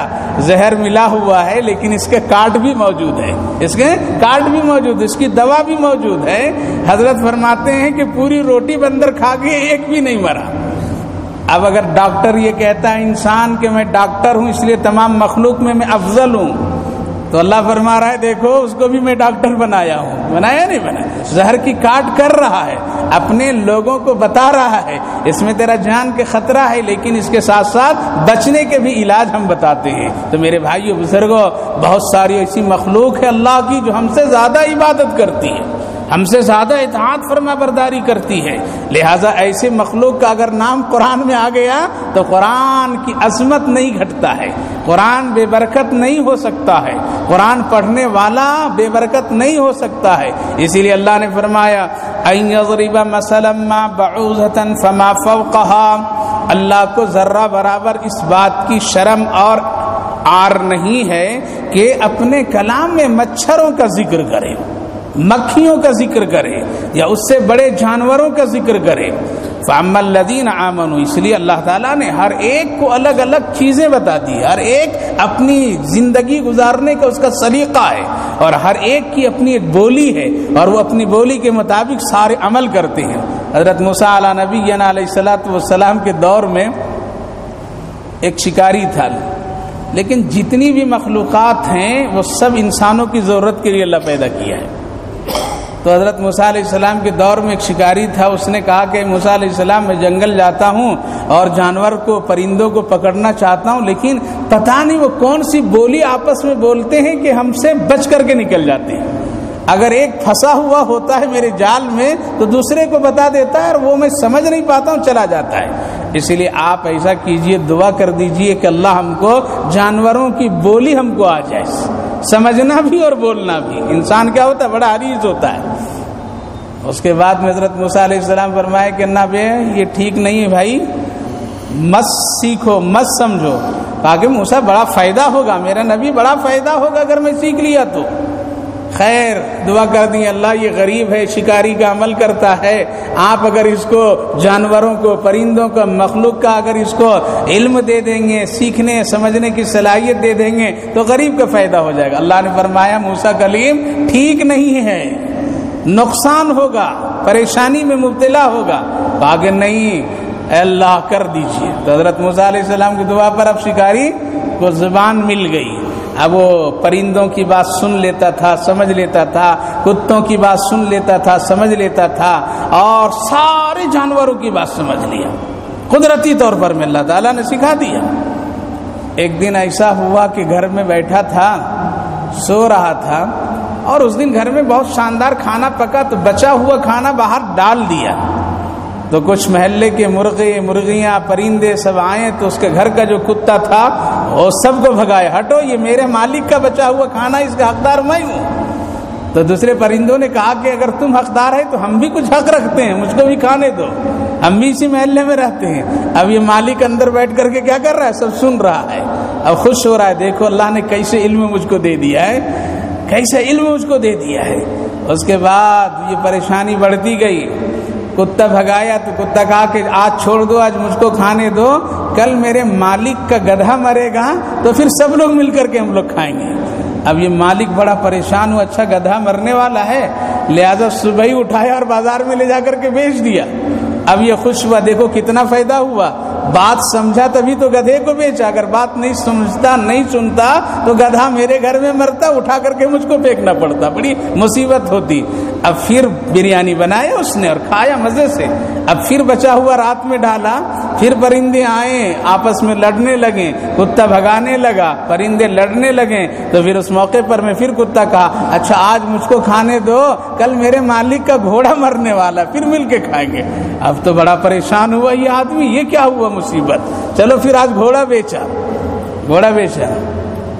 زہر ملا ہوا ہے، لیکن اس کے کاٹ بھی موجود ہے، اس کے کاٹ بھی موجود ہے، اس کی دوا بھی موجود ہے. حضرت فرماتے ہیں کہ پوری روٹی بندر کھا کے ایک بھی نہیں مرا. اب اگر ڈاکٹر یہ کہتا ہے انسان کہ میں ڈاکٹر ہوں اس لیے تمام مخلوق میں افضل ہوں، تو اللہ فرما رہا ہے دیکھو اس کو بھی میں ڈاکٹر بنایا ہوں. بنایا نہیں بنایا؟ زہر کی کاٹ کر رہا ہے، اپنے لوگوں کو بتا رہا ہے اس میں تیرا جان کے خطرہ ہے، لیکن اس کے ساتھ ساتھ بچنے کے بھی علاج ہم بتاتے ہیں. تو میرے بھائیو بزرگوں، بہت ساری ایسی مخلوق ہے اللہ کی جو ہم سے زیادہ عبادت کرتی ہے، ہم سے زیادہ اطاعت فرما برداری کرتی ہے. لہٰذا ایسے مخلوق کا اگر نام قرآن میں آ گیا تو قرآن کی عظمت نہیں گھٹتا ہے، قرآن بے برکت نہیں ہو سکتا ہے، قرآن پڑھنے والا بے برکت نہیں ہو سکتا ہے. اسی لیے اللہ نے فرمایا ان یضرب مثلا ما بعوضۃ فما فوقها. اللہ کو ذرہ برابر اس بات کی شرم اور عار نہیں ہے کہ اپنے کلام میں مچھروں کا ذکر کرے، مکھیوں کا ذکر کرے، یا اس سے بڑے جانوروں کا ذکر کرے. فَأَمَّا الَّذِينَ آمَنُوا، اس لیے اللہ تعالیٰ نے ہر ایک کو الگ الگ چیزیں بتا دی. ہر ایک اپنی زندگی گزارنے کا اس کا سلیقہ ہے، اور ہر ایک کی اپنی ایک بولی ہے، اور وہ اپنی بولی کے مطابق سارے عمل کرتے ہیں. حضرت موسیٰ علیہ نبینا علیہ السلام کے دور میں ایک شکاری تھا، لیکن جتنی بھی مخلوقات ہیں وہ سب انسانوں کی ضرورت کے لیے اللہ پیدا کیا ہے. تو حضرت موسیٰ علیہ السلام کے دور میں ایک شکاری تھا، اس نے کہا کہ موسیٰ علیہ السلام میں جنگل جاتا ہوں اور جانور کو، پرندوں کو پکڑنا چاہتا ہوں، لیکن پتہ نہیں وہ کون سی بولی آپس میں بولتے ہیں کہ ہم سے بچ کر کے نکل جاتے ہیں. اگر ایک پھنسا ہوا ہوتا ہے میرے جال میں تو دوسرے کو بتا دیتا ہے، اور وہ میں سمجھ نہیں پاتا ہوں، چلا جاتا ہے. اس لیے آپ ایسا کیجئے، دعا کر دیجئے کہ اللہ ہم کو جانوروں کی بولی ہم کو آ جائے، سمجھنا بھی اور بولنا بھی. انسان کیا ہوتا ہے؟ بڑا عریض ہوتا ہے. اس کے بعد میں حضرت موسیٰ علیہ السلام فرمایا کہ نہ بے یہ ٹھیک نہیں ہے بھائی، مت سیکھو، مت سمجھو. کہا کہ موسیٰ بڑا فائدہ ہوگا، میرا نبی بڑا فائدہ ہوگا اگر میں سیکھ لیا تو. خیر دعا کر دیں اللہ یہ غریب ہے، شکاری کا عمل کرتا ہے، آپ اگر اس کو جانوروں کو، پرندوں کا، مخلوق کا اگر اس کو علم دے دیں گے، سیکھنے سمجھنے کی صلاحیت دے دیں گے تو غریب کا فائدہ ہو جائے گا۔ اللہ نے فرمایا موسیٰ کلیم ٹھیک نہیں ہے، نقصان ہوگا، پریشانی میں مبتلا ہوگا۔ کہا کہ نہیں اے اللہ کر دیجیے۔ تو حضرت موسیٰ علیہ السلام کی دعا پر اب شکاری کو زبان مل گئی، اب وہ پرندوں کی بات سن لیتا تھا، سمجھ لیتا تھا، کتوں کی بات سن لیتا تھا، سمجھ لیتا تھا، اور سارے جانوروں کی بات سمجھ لیا، قدرتی طور پر میں اللہ تعالیٰ نے سکھا دیا۔ ایک دن ایسا ہوا کہ گھر میں بیٹھا تھا، سو رہا تھا، اور اس دن گھر میں بہت شاندار کھانا پکا تو بچا ہوا کھانا باہر ڈال دیا، تو کچھ محلے کے مرغے مرغیاں پرندے سب آئے تو اس کے گھر کا جو کتا تھا وہ سب کو بھگائے، ہٹو یہ میرے مالک کا بچا ہوا کھانا، اس کا حقدار میں ہوں۔ تو دوسرے پرندوں نے کہا کہ اگر تم حقدار ہے تو ہم بھی کچھ حق رکھتے ہیں، مجھ کو بھی کھانے دو، ہم بھی اسی محلے میں رہتے ہیں۔ اب یہ مالک اندر بیٹھ کر کے کیا کر رہا ہے، سب سن رہا ہے، اب خوش ہو رہا ہے، دیکھو اللہ نے کیسے علم مجھ کو دے دیا ہے، کیسے علم مجھ کو دے دیا ہے۔ اس کے بعد یہ پریشانی بڑھتی گئی، کتا بھگایا تو کتا کہا کہ آج چھوڑ دو، آج مجھ کو کھانے دو، کل میرے مالک کا گدھا مرے گا تو پھر سب لوگ مل کر کے ہم لوگ کھائیں گے۔ اب یہ مالک بڑا پریشان ہوا، اچھا گدھا مرنے والا ہے، لہذا صبح ہی اٹھایا اور بازار میں لے جا کر کے بیچ دیا۔ اب یہ خوش ہوا، دیکھو کتنا فائدہ ہوا، بات سمجھا تبھی تو گدھے کو بیچا، اگر بات نہیں سمجھتا نہیں سنتا تو گدھا میرے گھر میں مرتا، اٹھا کر کے مجھ کو پھینکنا پڑتا، بڑی مصیبت ہوتی۔ اب پھر بریانی بنایا اس نے اور کھایا مزے سے۔ اب پھر بچا ہوا رات میں ڈالا، پھر پرندے آئے آپس میں لڑنے لگے، کتا بھگانے لگا، پرندے لڑنے لگے، تو پھر اس موقع پر میں پھر کتا کہا اچھا آج مجھ کو کھانے دو، کل میرے مالک کا گھوڑا مرنے والا، پھر مل کے کھائیں گے۔ اب تو بڑا پریشان ہوا یہ آدمی، یہ کیا ہوا مصیبت، چلو پھر آج گھوڑا بیچا،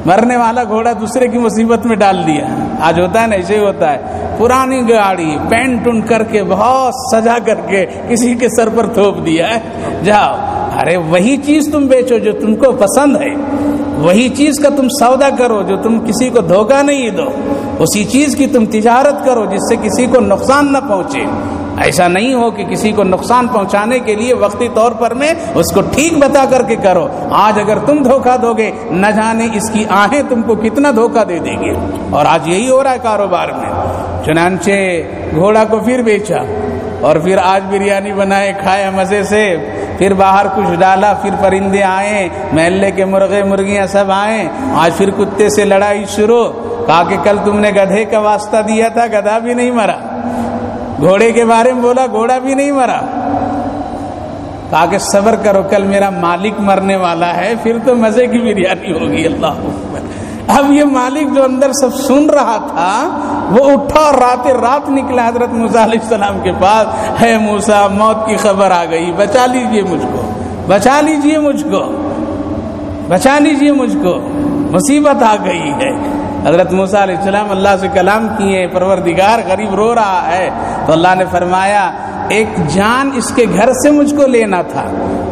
مرنے والا گھوڑا دوسرے کی مصیبت میں ڈال دیا۔ آج ہوتا ہے نا، ایسے ہی ہوتا ہے، پرانی گاڑی پینٹ ٹون کر کے بہت سجا کر کے کسی کے سر پر تھوپ دیا ہے، جاؤ، ارے وہی چیز تم بیچو جو تم کو پسند ہے، وہی چیز کا تم سودا کرو جو تم کسی کو دھوکہ نہیں دو، اسی چیز کی تم تجارت کرو جس سے کسی کو نقصان نہ پہنچے۔ ایسا نہیں ہو کہ کسی کو نقصان پہنچانے کے لیے وقتی طور پر میں اس کو ٹھیک بتا کر کے کرو۔ آج اگر تم دھوکہ دو گے نہ جانے اس کی آہیں تم کو کتنا دھوکہ دے دیں گے، اور آج یہی ہو رہا ہے کاروبار میں۔ چنانچہ گھوڑا کو پھر بیچا اور پھر آج بریانی بنائے، کھایا مزے سے، پھر باہر کچھ ڈالا، پھر پرندے آئے، محلے کے مرغے مرغیاں سب آئے، آج پھر کتے سے لڑائی شروع، کہا کہ کل تم نے گدھے کا واسطہ دیا تھا، گدھا بھی نہیں مرا، گھوڑے کے بارے میں بولا، گھوڑا بھی نہیں مرا، کہا کہ صبر کرو کل میرا مالک مرنے والا ہے، پھر تو مزے کی بریانی ہوگی۔ اللہ اکبر۔ اب یہ مالک جو اندر سب سن رہا تھا وہ اٹھا اور رات نکلا حضرت موسیٰ علیہ السلام کے پاس، ہے موسیٰ موت کی خبر آ گئی، بچا لیجئے مجھ کو، بچا لیجئے مجھ کو، بچا لیجئے مجھ کو، مصیبت آ گئی ہے۔ حضرت موسیٰ علیہ السلام اللہ سے کلام کیے، پروردگار غریب رو رہا ہے، تو اللہ نے فرمایا ایک جان اس کے گھر سے مجھ کو لینا تھا،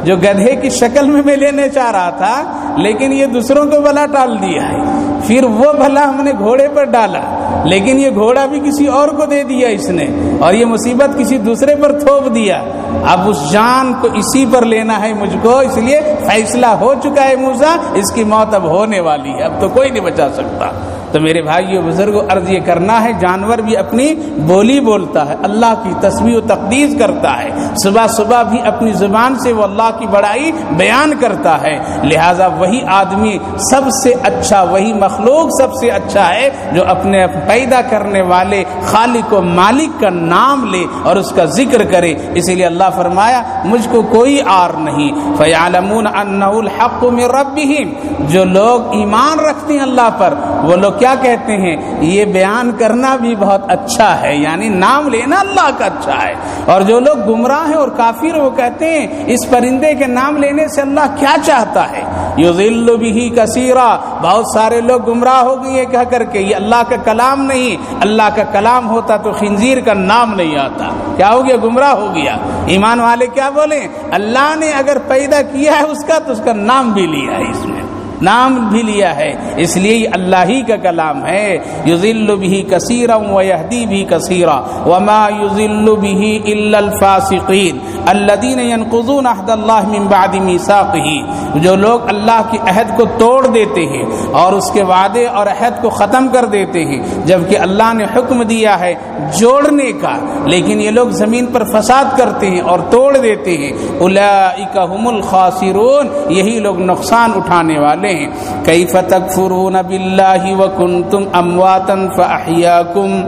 جو گدھے کی شکل میں لینے چاہ رہا تھا، لیکن یہ دوسروں کو بھلا ٹال دیا ہے، پھر وہ بھلا ہم نے گھوڑے پر ڈالا، لیکن یہ گھوڑا بھی کسی اور کو دے دیا اس نے، اور یہ مصیبت کسی دوسرے پر تھوپ دیا، اب اس جان کو اسی پر لینا ہے مجھ کو، اس لیے فیصلہ ہو چکا ہے موسیٰ، اس کی موت اب ہونے والی ہے، اب تو کوئی نہیں بچا سکتا۔ تو میرے بھائیو بزرگوں، عرض یہ کرنا ہے، جانور بھی اپنی بولی بولتا ہے، اللہ کی تسبیح و تقدیس کرتا ہے، صبح صبح بھی اپنی زبان سے وہ اللہ کی بڑائی بیان کرتا ہے، لہذا وہی آدمی سب سے اچھا، وہی مخلوق سب سے اچھا ہے جو اپنے پیدا کرنے والے خالق و مالک کا نام لے اور اس کا ذکر کرے۔ اسی لیے اللہ فرمایا مجھ کو کوئی عار نہیں، فَيَعْلَمُونَ أَنَّهُ الْحَقُّ مِنْ رَبِّهِمْ، جو لوگ ایمان رکھتے ہیں اللہ پر وہ لوگ کیا کہتے ہیں، یہ بیان کرنا بھی بہت اچھا ہے، یعنی نام لینا اللہ کا اچھا ہے، اور جو لوگ گمراہ ہیں اور کافر وہ کہتے ہیں اس پرندے کے نام لینے سے اللہ کیا چاہتا ہے، یضل بہ کثیرا، بہت سارے لوگ گمراہ ہو گئے کہہ کر کے یہ اللہ کا کلام نہیں، اللہ کا کلام ہوتا تو خنزیر کا نام نہیں آتا، کیا ہو گیا، گمراہ ہو گیا۔ ایمان والے کیا بولیں، اللہ نے اگر پیدا کیا ہے اس کا تو اس کا نام بھی لیا ہے اس میں، نام بھی لیا ہے، اس لیے یہ اللہ ہی کا کلام ہے۔ یضل بہ کثیرا ویہدی بہ کثیرا وما یضل بہ الا الفاسقین الذین ینقضون عہد اللہ من بعد میثاقہ، جو لوگ اللہ کے عہد کو توڑ دیتے ہیں اور اس کے وعدے اور عہد کو ختم کر دیتے ہیں، جبکہ اللہ نے حکم دیا ہے جوڑنے کا، لیکن یہ لوگ زمین پر فساد کرتے ہیں اور توڑ دیتے ہیں۔ اولئک هم الخاسرون، یہی لوگ نقصان اٹھانے والے ہیں۔ کیف تکفرون باللہ وکنتم امواتا فاحیاکم،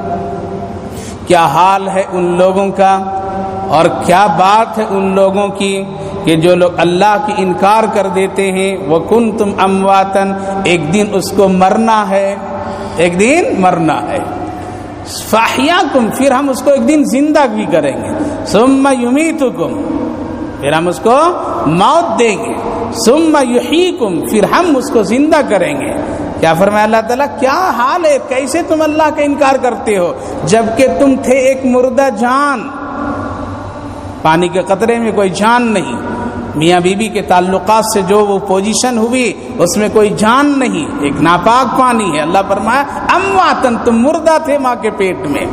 کیا حال ہے ان لوگوں کا اور کیا بات ہے ان لوگوں کی کہ جو لوگ اللہ کی انکار کر دیتے ہیں، وکنتم امواتا، ایک دن اس کو مرنا ہے، ایک دن مرنا ہے، فاحیاکم، پھر ہم اس کو ایک دن زندہ بھی کریں گے، ثم یمیتکم، پھر ہم اس کو موت دیں گے، ثم یحییکم، پھر ہم اس کو زندہ کریں گے۔ کیا فرمایا اللہ تعالیٰ؟ کیا حال ہے، کیسے تم اللہ کا انکار کرتے ہو جبکہ تم تھے ایک مردہ جان، پانی کے قطرے میں کوئی جان نہیں، میاں بیوی کے تعلقات سے جو وہ پوزیشن ہوئی اس میں کوئی جان نہیں، ایک ناپاک پانی ہے۔ اللہ فرمایا امواتن، تم مردہ تھے ماں کے پیٹ میں،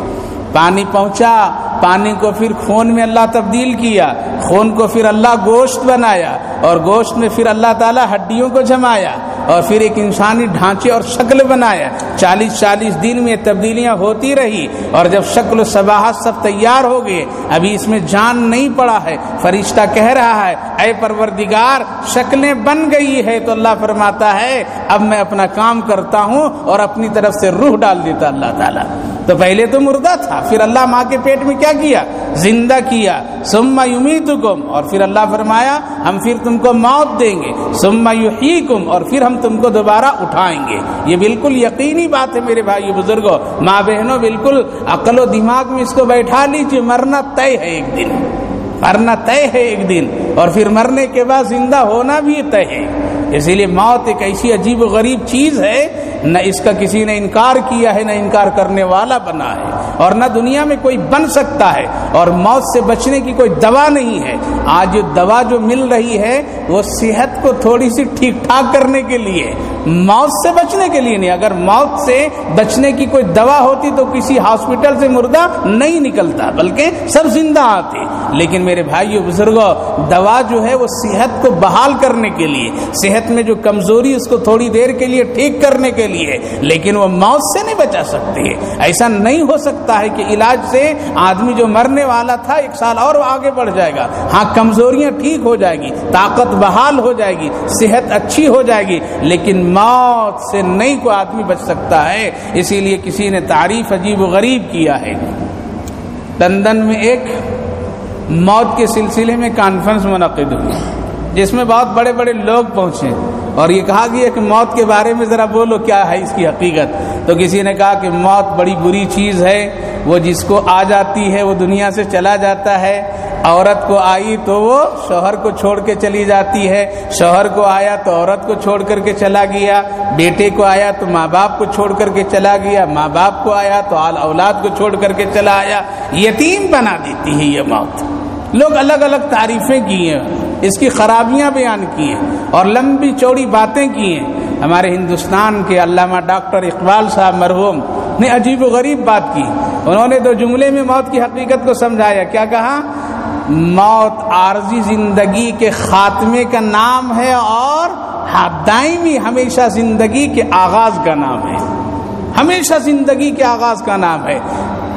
پانی پہنچا، پانی کو پھر خون میں اللہ تبدیل کیا، خون کو پھر اللہ گوشت بنایا، اور گوشت میں پھر اللہ تعالیٰ ہڈیوں کو جمایا، اور پھر ایک انسانی ڈھانچے اور شکل بنایا۔ 40 دن میں تبدیلیاں ہوتی رہی، اور جب شکل و شباہت سب تیار ہو گئے، ابھی اس میں جان نہیں پڑا ہے، فرشتہ کہہ رہا ہے اے پروردگار شکلیں بن گئی ہے، تو اللہ فرماتا ہے اب میں اپنا کام کرتا ہوں اور اپنی طرف سے روح ڈال دیتا اللہ تعالیٰ۔ تو پہلے تو مردہ تھا، پھر اللہ ماں کے پیٹ میں کیا کیا؟ زندہ کیا، ثم یمیتکم، اور پھر اللہ فرمایا ہم پھر تم کو موت دیں گے، ثم یحییکم، اور پھر ہم تم کو دوبارہ اٹھائیں گے۔ یہ بالکل یقینی بات ہے میرے بھائیو بزرگوں، ماں بہنوں، بالکل عقل و دماغ میں اس کو بیٹھا لیجیے، مرنا طے ہے ایک دن، مرنا طے ہے ایک دن، اور پھر مرنے کے بعد زندہ ہونا بھی طے ہے۔ اسی لیے موت ایک ایسی عجیب و غریب چیز ہے، نہ اس کا کسی نے انکار کیا ہے، نہ انکار کرنے والا بنا ہے، اور نہ دنیا میں کوئی بن سکتا ہے، اور موت سے بچنے کی کوئی دوا نہیں ہے۔ آج جو دوا جو مل رہی ہے وہ صحت کو تھوڑی سی ٹھیک ٹھاک کرنے کے لیے، موت سے بچنے کے لیے نہیں۔ اگر موت سے بچنے کی کوئی دوا ہوتی تو کسی ہاسپٹل سے مردہ نہیں نکلتا، بلکہ سب زندہ آتے۔ لیکن میرے بھائیو بزرگوں، دوا جو ہے وہ صحت کو بحال کرنے کے لیے، صحت میں جو کمزوری اس کو تھوڑی دیر کے لیے ٹھیک کرنے کے لیے، لیکن وہ موت سے نہیں بچا سکتی ہے۔ ایسا نہیں ہو سکتا ہے کہ علاج سے آدمی جو مرنے والا تھا 1 سال اور آگے بڑھ جائے گا، ہاں کمزوریاں ٹھیک ہو جائے گی، طاقت بحال ہو جائے گی، صحت اچھی ہو جائے گی، لیکن موت سے نہیں کوئی آدمی بچ سکتا ہے۔ اسی لیے کسی نے تعریف عجیب و غریب کیا ہے۔ لندن میں ایک موت کے سلسلے میں کانفرنس منعقد ہوئی جس میں بہت بڑے بڑے لوگ پہنچے، اور یہ کہا گیا کہ موت کے بارے میں ذرا بولو کیا ہے اس کی حقیقت۔ تو کسی نے کہا کہ موت بڑی بری چیز ہے، وہ جس کو آ جاتی ہے وہ دنیا سے چلا جاتا ہے۔ عورت کو آئی تو وہ شوہر کو چھوڑ کے چلی جاتی ہے، شوہر کو آیا تو عورت کو چھوڑ کر کے چلا گیا، بیٹے کو آیا تو ماں باپ کو چھوڑ کر کے چلا گیا، ماں باپ کو آیا تو اولاد کو چھوڑ کر کے چلا آیا، یتیم بنا دیتی ہے یہ موت۔ لوگ الگ الگ تعریفیں کی ہیں، اس کی خرابیاں بیان کی ہیں اور لمبی چوڑی باتیں کی ہیں۔ ہمارے ہندوستان کے علامہ ڈاکٹر اقبال صاحب مرحوم نے عجیب و غریب بات کی۔ انہوں نے 2 جملے میں موت کی حقیقت کو سمجھایا۔ کیا کہا؟ موت عارضی زندگی کے خاتمے کا نام ہے اور دائمی ہمیشہ زندگی کے آغاز کا نام ہے، ہمیشہ زندگی کے آغاز کا نام ہے۔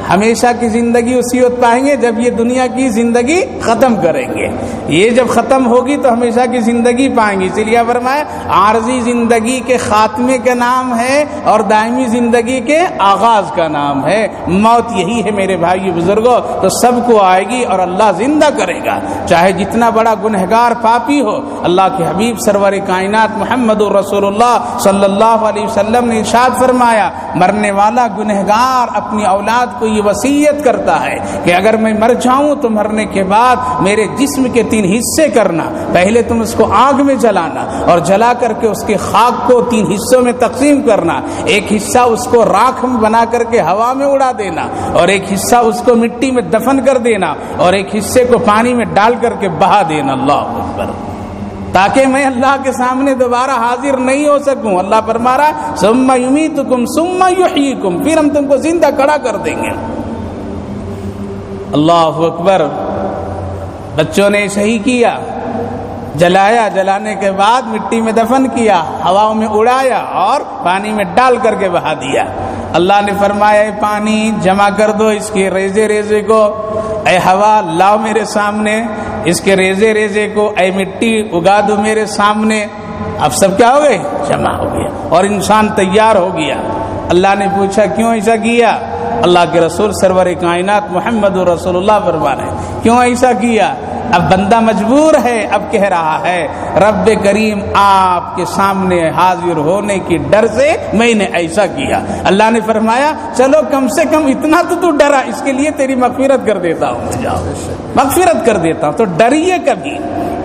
ہمیشہ کی زندگی اسی وقت پائیں گے جب یہ دنیا کی زندگی ختم کریں گے، یہ جب ختم ہوگی تو ہمیشہ کی زندگی پائیں گے۔ اسی لیے فرمایا عارضی زندگی کے خاتمے کا نام ہے اور دائمی زندگی کے آغاز کا نام ہے۔ موت یہی ہے میرے بھائی بزرگوں، تو سب کو آئے گی اور اللہ زندہ کرے گا، چاہے جتنا بڑا گنہگار پاپی ہو۔ اللہ کے حبیب سرور کائنات محمد رسول اللہ صلی اللہ علیہ وسلم نے ارشاد فرمایا، مرنے والا گنہگار اپنی اولاد کو یہ وصیت کرتا ہے کہ اگر میں مر جاؤں تو مرنے کے بعد میرے جسم کے 3 حصے کرنا، پہلے تم اس کو آگ میں جلانا اور جلا کر کے اس کے خاک کو 3 حصوں میں تقسیم کرنا، ایک حصہ اس کو راکھ میں بنا کر کے ہوا میں اڑا دینا، اور ایک حصہ اس کو مٹی میں دفن کر دینا، اور ایک حصے کو پانی میں ڈال کر کے بہا دینا۔ اللہ اکبر! تاکہ میں اللہ کے سامنے دوبارہ حاضر نہیں ہو سکوں. اللہ فرما رہا ثم یمیتکم ثم یحییکم، پھر ہم تم کو زندہ کھڑا کر دیں گے. اللہ اکبر. بچوں نے صحیح کیا، جلایا، جلانے کے بعد مٹی میں دفن کیا، ہواؤں میں اڑایا اور پانی میں ڈال کر کے بہا دیا. اللہ نے فرمایا اے پانی جمع کر دو اس کے ریزے ریزے کو، اے ہوا لاؤ میرے سامنے اس کے ریزے ریزے کو، اے مٹی اگا دو میرے سامنے. اب سب کیا ہو گئے؟ جمع ہو گیا اور انسان تیار ہو گیا. اللہ نے پوچھا کیوں ایسا کیا؟ اللہ کے رسول سرور کائنات محمد رسول اللہ فرما رہے ہیں کیوں ایسا کیا؟ اب بندہ مجبور ہے، اب کہہ رہا ہے رب کریم آپ کے سامنے حاضر ہونے کی ڈر سے میں نے ایسا کیا. اللہ نے فرمایا چلو کم سے کم اتنا تو ڈرا، اس کے لیے تیری مغفرت کر دیتا ہوں، جاؤ مغفرت کر دیتا ہوں. تو ڈریے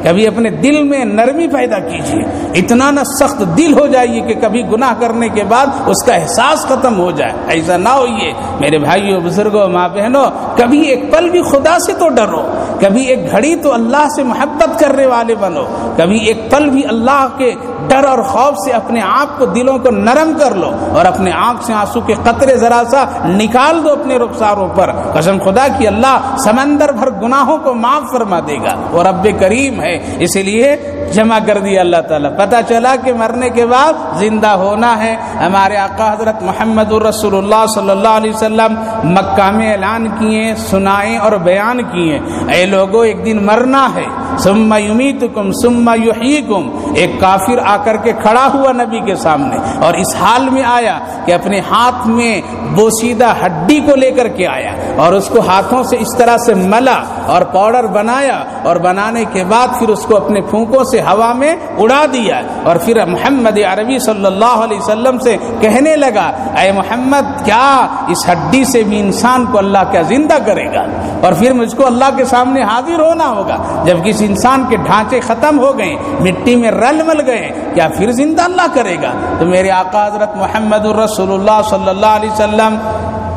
کبھی اپنے دل میں نرمی پیدا کیجیے. اتنا نہ سخت دل ہو جائیے کہ کبھی گناہ کرنے کے بعد اس کا احساس ختم ہو جائے. ایسا نہ ہوئیے میرے بھائیوں، بزرگوں، ماں بہنوں. کبھی ایک پل بھی خدا سے تو ڈرو، کبھی ایک گھڑی تو اللہ سے محبت کرنے والے بنو، کبھی ایک پل بھی اللہ کے ڈر اور خوف سے اپنے آپ کو، دلوں کو نرم کر لو اور اپنے آنکھ سے آنسو کے قطرے ذرا سا نکال دو اپنے رخساروں پر. قسم خدا کی اللہ سمندر بھر گناہوں کو معاف فرما دے گا اور رب کریم ہے. اسی لیے جمع کر دیا اللہ تعالیٰ. پتہ چلا کہ مرنے کے بعد زندہ ہونا ہے. ہمارے آقا حضرت محمد رسول اللہ صلی اللہ علیہ وسلم مکہ میں اعلان کیے، سنائے اور بیان کیے اے لوگوں ایک دن مرنا ہے. ثم یمیتکم ثم یحییکم. ایک کافر آ کر کے کھڑا ہوا نبی کے سامنے اور اس حال میں آیا کہ اپنے ہاتھ میں بوسیدہ ہڈی کو لے کر کے آیا اور اس کو ہاتھوں سے اس طرح سے ملا اور پاؤڈر بنایا اور بنانے کے بعد پھر اس کو اپنے پھونکوں سے ہوا میں اڑا دیا اور پھر محمد عربی صلی اللہ علیہ وسلم سے کہنے لگا اے محمد کیا اس ہڈی سے بھی انسان کو اللہ کیا زندہ کرے گا؟ اور پھر مجھ کو اللہ کے سامنے حاضر ہونا ہوگا. جب کسی انسان کے ڈھانچے ختم ہو گئے، مٹی میں رل مل گئے، کیا پھر زندہ اللہ کرے گا؟ تو میرے آقا حضرت محمد رسول اللہ صلی اللہ علیہ وسلم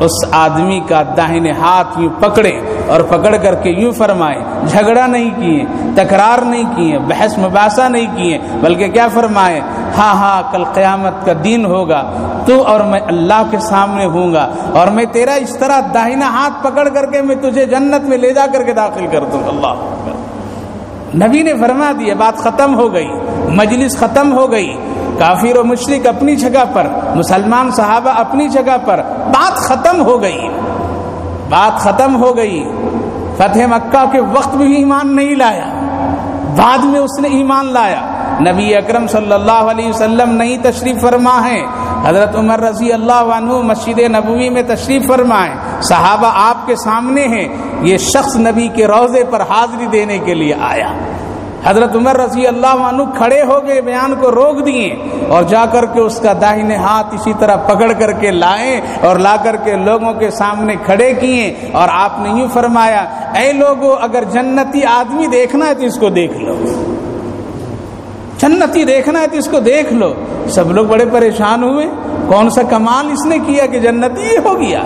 اس آدمی کا داہنے ہاتھ یوں پکڑے اور پکڑ کر کے یوں فرمائے. جھگڑا نہیں کیے، تکرار نہیں کیے، بحث مباحثہ نہیں کیے، بلکہ کیا فرمائے؟ ہاں کل قیامت کا دن ہوگا، تو اور میں اللہ کے سامنے ہوں گا اور میں تیرا اس طرح داہنا ہاتھ پکڑ کر کے میں تجھے جنت میں لے جا کر کے داخل کر دوں. اللہ نبی نے فرما دیا. بات ختم ہو گئی، مجلس ختم ہو گئی. کافر و مشرک اپنی جگہ پر، مسلمان صحابہ اپنی جگہ پر. بات ختم ہو گئی، بات ختم ہو گئی. فتح مکہ کے وقت بھی ایمان نہیں لایا، بعد میں اس نے ایمان لایا. نبی اکرم صلی اللہ علیہ وسلم نہیں تشریف فرما ہے، حضرت عمر رضی اللہ عنہ مسجد نبوی میں تشریف فرمائے. صحابہ آپ کے سامنے ہیں. یہ شخص نبی کے روضے پر حاضری دینے کے لیے آیا. حضرت عمر رضی اللہ عنہ کھڑے ہو گئے، بیان کو روک دیے اور جا کر کے اس کا داہنے ہاتھ اسی طرح پکڑ کر کے لائے اور لا کر کے لوگوں کے سامنے کھڑے کیے اور آپ نے یوں فرمایا اے لوگوں اگر جنتی آدمی دیکھنا ہے تو اس کو دیکھ لو، جنتی دیکھنا ہے تو اس کو دیکھ لو. سب لوگ بڑے پریشان ہوئے، کون سا کمال اس نے کیا کہ جنتی ہو گیا؟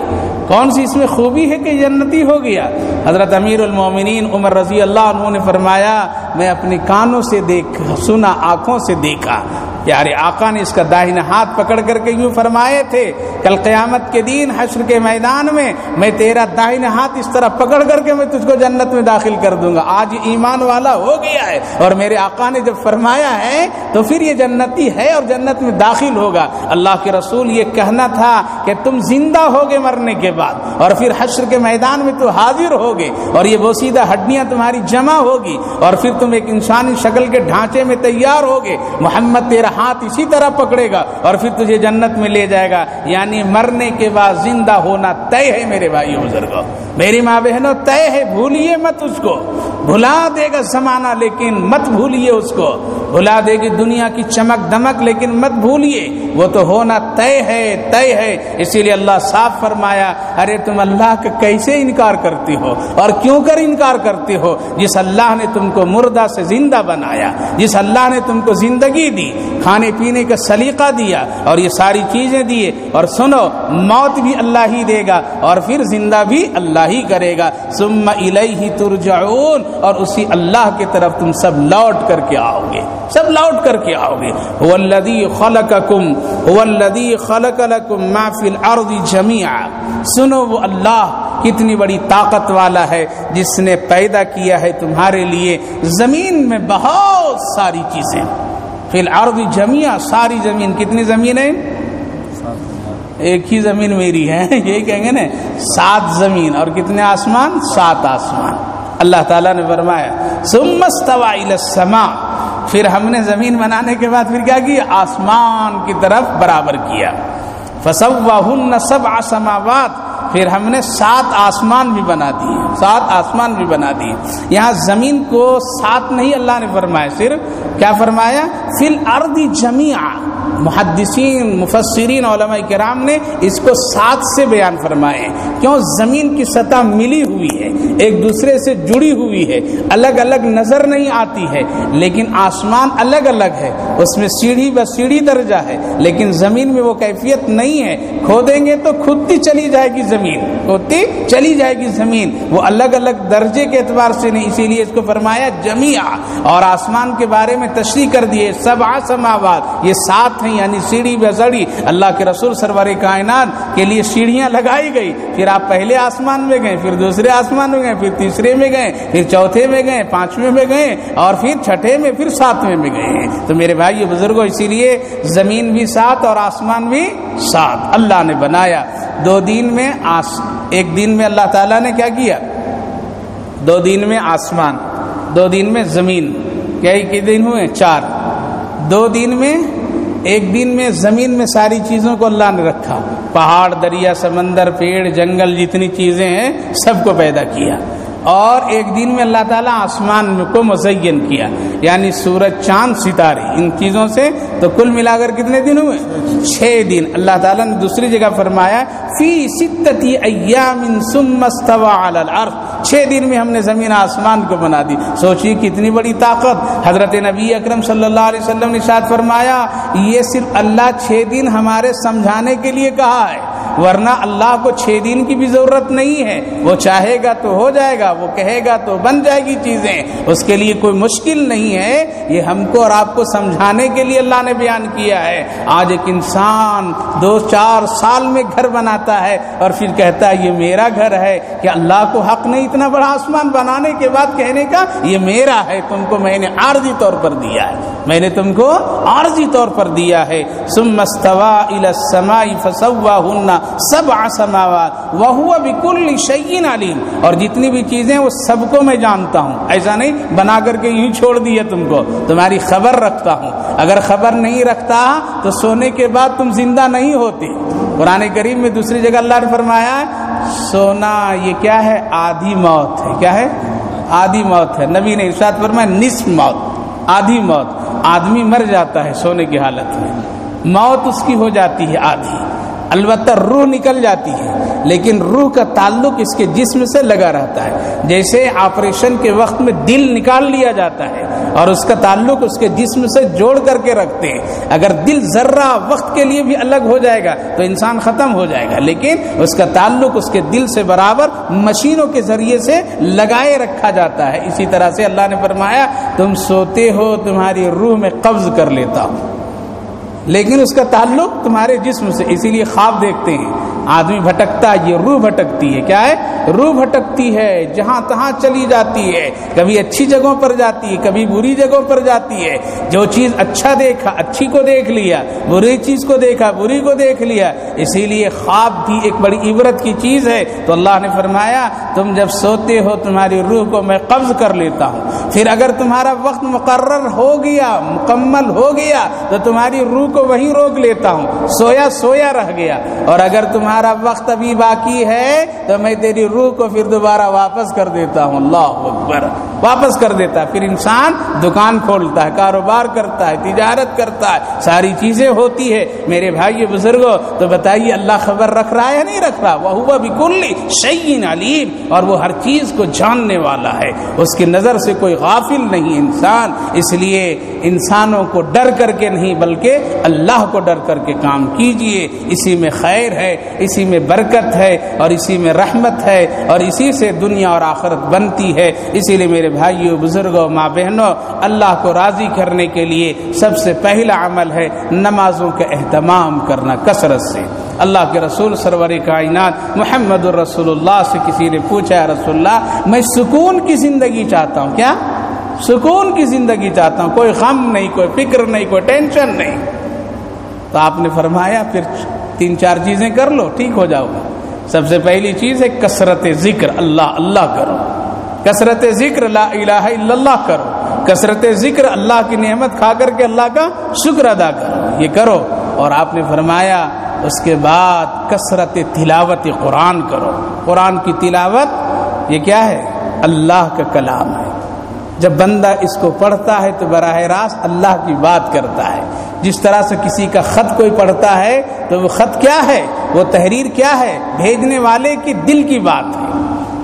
کون سی اس میں خوبی ہے کہ جنتی ہو گیا؟ حضرت امیر المومنین عمر رضی اللہ عنہ نے فرمایا میں اپنے کانوں سے سنا، آنکھوں سے دیکھا. پیارے آقا نے اس کا داہنا ہاتھ پکڑ کر کے یوں فرمائے تھے کل قیامت کے دن حشر کے میدان میں تیرا داہنا ہاتھ اس طرح پکڑ کر کے میں تجھ کو جنت میں داخل کر دوں گا. آج ایمان والا ہو گیا ہے اور میرے آقا نے جب فرمایا ہے تو پھر یہ جنتی ہے اور جنت میں داخل ہوگا. اللہ کے رسول یہ کہنا تھا کہ تم زندہ ہوگے مرنے کے بعد اور پھر حشر کے میدان میں تو حاضر ہوگے اور یہ بوسیدہ ہڈیاں تمہاری جمع ہوگی اور پھر تم ایک انسانی شکل کے ڈھانچے میں تیار ہوگے. محمد تیرا ہاتھ اسی طرح پکڑے گا اور پھر تجھے جنت میں لے جائے گا. یعنی مرنے کے بعد زندہ ہونا طے ہے میرے بھائیو بزرگوں، میری ماں بہنوں، طے ہے. بھولیے مت اس کو، بھلا دے گا زمانہ لیکن مت بھولیے اس کو. بھلا دے گی دنیا کی چمک دمک، لیکن مت بھولیے وہ تو ہونا طے ہے۔ اسی لیے اللہ صاف فرمایا، ارے تم اللہ کا کیسے انکار کرتے ہو اور کیوں کر انکار کرتے ہو؟ جس اللہ نے تم کو مردہ سے زندہ بنایا، جس اللہ نے تم کو زندگی دی، کھانے پینے کا سلیقہ دیا اور یہ ساری چیزیں دیے، اور سنو موت بھی اللہ ہی دے گا اور پھر زندہ بھی اللہ ہی کرے گا، ثم الیہ ترجعون، اور اسی اللہ کی طرف تم سب لوٹ کر کے آؤ گے، سب لوٹ کر کے آؤ گے۔ هو الذی خلق لکم ما فی الارض جمیعا، سنو وہ اللہ کتنی بڑی طاقت والا ہے جس نے پیدا کیا ہے تمہارے لیے زمین میں بہت ساری چیزیں، فی الارض جمیعا، ساری زمین، کتنی زمین ہے؟ ایک ہی زمین میری ہے، یہی کہیں گے نا، 7 زمین، اور کتنے آسمان؟ 7 آسمان۔ اللہ تعالیٰ نے فرمایا ثم استوى الى السماء، پھر ہم نے زمین بنانے کے بعد پھر کیا کیا؟ آسمان کی طرف برابر کیا، فسواهن 7 سماوات، پھر ہم نے 7 آسمان بھی بنا دیے، 7 آسمان بھی بنا دیے۔ یہاں زمین کو 7 نہیں اللہ نے فرمایا، صرف کیا فرمایا؟ فی الارض جمیعا۔ محدثین مفسرین علماء کرام نے اس کو 7 سے بیان فرمائے، کیوں؟ زمین کی سطح ملی ہوئی ہے، ایک دوسرے سے جڑی ہوئی ہے، الگ الگ نظر نہیں آتی ہے، لیکن آسمان الگ الگ ہے، اس میں سیڑھی بسیڑھی درجہ ہے، لیکن زمین میں وہ کیفیت نہیں ہے، کھودیں گے تو کھدتی چلی جائے گی زمین، کھدتی چلی جائے گی زمین، وہ الگ الگ درجے کے اعتبار سے نہیں، اسی لیے اس کو فرمایا جمیعا۔ اور آسمان کے بارے میں تشریح کر دیے 7 سماوات، یہ 7 ہیں، یعنی سیڑھی بسیڑھی۔ اللہ کے رسول سرور کائنات کے لیے سیڑھیاں لگائی گئی، پھر آپ پہلے آسمان میں گئے، پھر دوسرے آسمان میں گئے، پھر تیسرے میں گئے، پھر چوتھے میں گئے، 5ویں میں گئے، اور پھر 6ٹھے میں، پھر 7ویں میں گئے۔ تو میرے بھائی بزرگوں، اسی لیے زمین بھی 7 اور آسمان بھی 7 اللہ نے بنایا 2 دن میں۔ ایک دن میں اللہ تعالیٰ نے کیا کیا؟ 2 دن میں آسمان، 2 دن میں زمین، کئی دن ہوئے؟ 4۔ 2 دن میں، ایک دن میں زمین میں ساری چیزوں کو اللہ نے رکھا، پہاڑ، دریا، سمندر، پیڑ، جنگل، جتنی چیزیں ہیں سب کو پیدا کیا، اور ایک دن میں اللہ تعالیٰ آسمان کو مزین کیا، یعنی سورج، چاند، ستارے، ان چیزوں سے، تو کل ملا کر کتنے دن ہوئے؟ 6 دن۔ اللہ تعالیٰ نے دوسری جگہ فرمایا فی 6 ایام ثم استوى علی العرش، 6 دن میں ہم نے زمین آسمان کو بنا دی۔ سوچیے کتنی بڑی طاقت۔ حضرت نبی اکرم صلی اللہ علیہ وسلم نے ارشاد فرمایا یہ صرف اللہ 6 دن ہمارے سمجھانے کے لیے کہا ہے، ورنہ اللہ کو 6 دن کی بھی ضرورت نہیں ہے، وہ چاہے گا تو ہو جائے گا، وہ کہے گا تو بن جائے گی چیزیں، اس کے لیے کوئی مشکل نہیں ہے۔ یہ ہم کو اور آپ کو سمجھانے کے لیے اللہ نے بیان کیا ہے۔ آج ایک انسان 2-4 سال میں گھر بناتا ہے اور پھر کہتا ہے یہ میرا گھر ہے، کہ اللہ کو حق نہیں اتنا بڑا آسمان بنانے کے بعد کہنے کا یہ میرا ہے؟ تم کو میں نے عارضی طور پر دیا ہے، میں نے تم کو عارضی طور پر دیا ہے۔ ثم استوى الى السماء فسواهن 7 سماوات وهو بكل شيء عليم، اور جتنی بھی چیزیں وہ سب کو میں جانتا ہوں، ایسا نہیں بنا کر کے یوں چھوڑ دیا تم کو، تمہاری خبر رکھتا ہوں۔ اگر خبر نہیں رکھتا تو سونے کے بعد تم زندہ نہیں ہوتے۔ قرآن کریم میں دوسری جگہ اللہ نے فرمایا سونا یہ کیا ہے؟ آدھی موت ہے۔ کیا ہے؟ آدھی موت ہے۔ نبی نے ارشاد فرمایا نصف موت، آدھی موت۔ آدمی مر جاتا ہے سونے کی حالت میں، موت اس کی ہو جاتی ہے آدھی، البتہ روح نکل جاتی ہے، لیکن روح کا تعلق اس کے جسم سے لگا رہتا ہے۔ جیسے آپریشن کے وقت میں دل نکال لیا جاتا ہے اور اس کا تعلق اس کے جسم سے جوڑ کر کے رکھتے ہیں، اگر دل ذرہ وقت کے لیے بھی الگ ہو جائے گا تو انسان ختم ہو جائے گا، لیکن اس کا تعلق اس کے دل سے برابر مشینوں کے ذریعے سے لگائے رکھا جاتا ہے۔ اسی طرح سے اللہ نے فرمایا تم سوتے ہو تمہاری روح میں قبض کر لیتا ہوں، لیکن اس کا تعلق تمہارے جسم سے، اسی لیے خواب دیکھتے ہیں آدمی بھٹکتا ہے، یہ روح بھٹکتی ہے۔ کیا ہے؟ روح بھٹکتی ہے، جہاں تہاں چلی جاتی ہے، کبھی اچھی جگہوں پر جاتی ہے، کبھی بری جگہوں پر جاتی ہے۔ جو چیز اچھا دیکھا اچھی کو دیکھ لیا، بری چیز کو دیکھا بری کو دیکھ لیا۔ اسی لیے خواب بھی ایک بڑی عبرت کی چیز ہے۔ تو اللہ نے فرمایا تم جب سوتے ہو تمہاری روح کو میں قبض کر لیتا ہوں، پھر اگر تمہارا وقت مقرر ہو گیا، مکمل ہو گیا، تو تمہاری روح کو وہیں روک لیتا ہوں، سویا سویا رہ گیا، اور اگر تمہارا وقت ابھی باقی ہے تو میں تیری روح کو پھر دوبارہ واپس کر دیتا ہوں۔ اللہ اکبر۔ واپس کر دیتا ہے. پھر انسان دکان کھولتا ہے, کاروبار کرتا ہے, تجارت کرتا ہے, ساری چیزیں ہوتی ہے. میرے بھائی بزرگوں, تو بتائیے اللہ خبر رکھ رہا ہے یا نہیں رکھ رہا؟ وَهُوَ بِكُلِّ شَيْءٍ عَلِيمٌ, اور وہ ہر چیز کو جاننے والا ہے, اس کی نظر سے کوئی غافل نہیں انسان. اس لیے انسانوں کو ڈر کر کے نہیں بلکہ اللہ کو ڈر کر کے کام کیجئے. اسی میں خیر ہے, اسی میں برکت ہے, اور اسی میں رحمت ہے, اور اسی سے دنیا اور آخرت بنتی ہے. اسی لیے میرے بھائیوں بزرگوں ماں بہنوں, اللہ کو راضی کرنے کے لیے سب سے پہلا عمل ہے نمازوں کا اہتمام کرنا کثرت سے. اللہ کے رسول سرور کائنات محمد الرسول اللہ سے کسی نے پوچھا, یا رسول اللہ میں سکون کی زندگی چاہتا ہوں. کیا سکون کی زندگی چاہتا ہوں, کوئی غم نہیں, کوئی فکر نہیں, کوئی ٹینشن نہیں. تو آپ نے فرمایا پھر 3-4 چیزیں کر لو, ٹھیک ہو جاؤ گا. سب سے پہلی چیز ہے کثرت ذکر, اللہ اللہ کرو. کثرت ذکر, لا الہ الا اللہ کرو. کثرت ذکر, اللہ کی نعمت کھا کر کے اللہ کا شکر ادا کرو, یہ کرو. اور آپ نے فرمایا اس کے بعد کثرت تلاوت قرآن کرو. قرآن کی تلاوت یہ کیا ہے؟ اللہ کا کلام ہے. جب بندہ اس کو پڑھتا ہے تو براہ راست اللہ کی بات کرتا ہے. جس طرح سے کسی کا خط کوئی پڑھتا ہے تو وہ خط کیا ہے, وہ تحریر کیا ہے, بھیجنے والے کی دل کی بات ہے.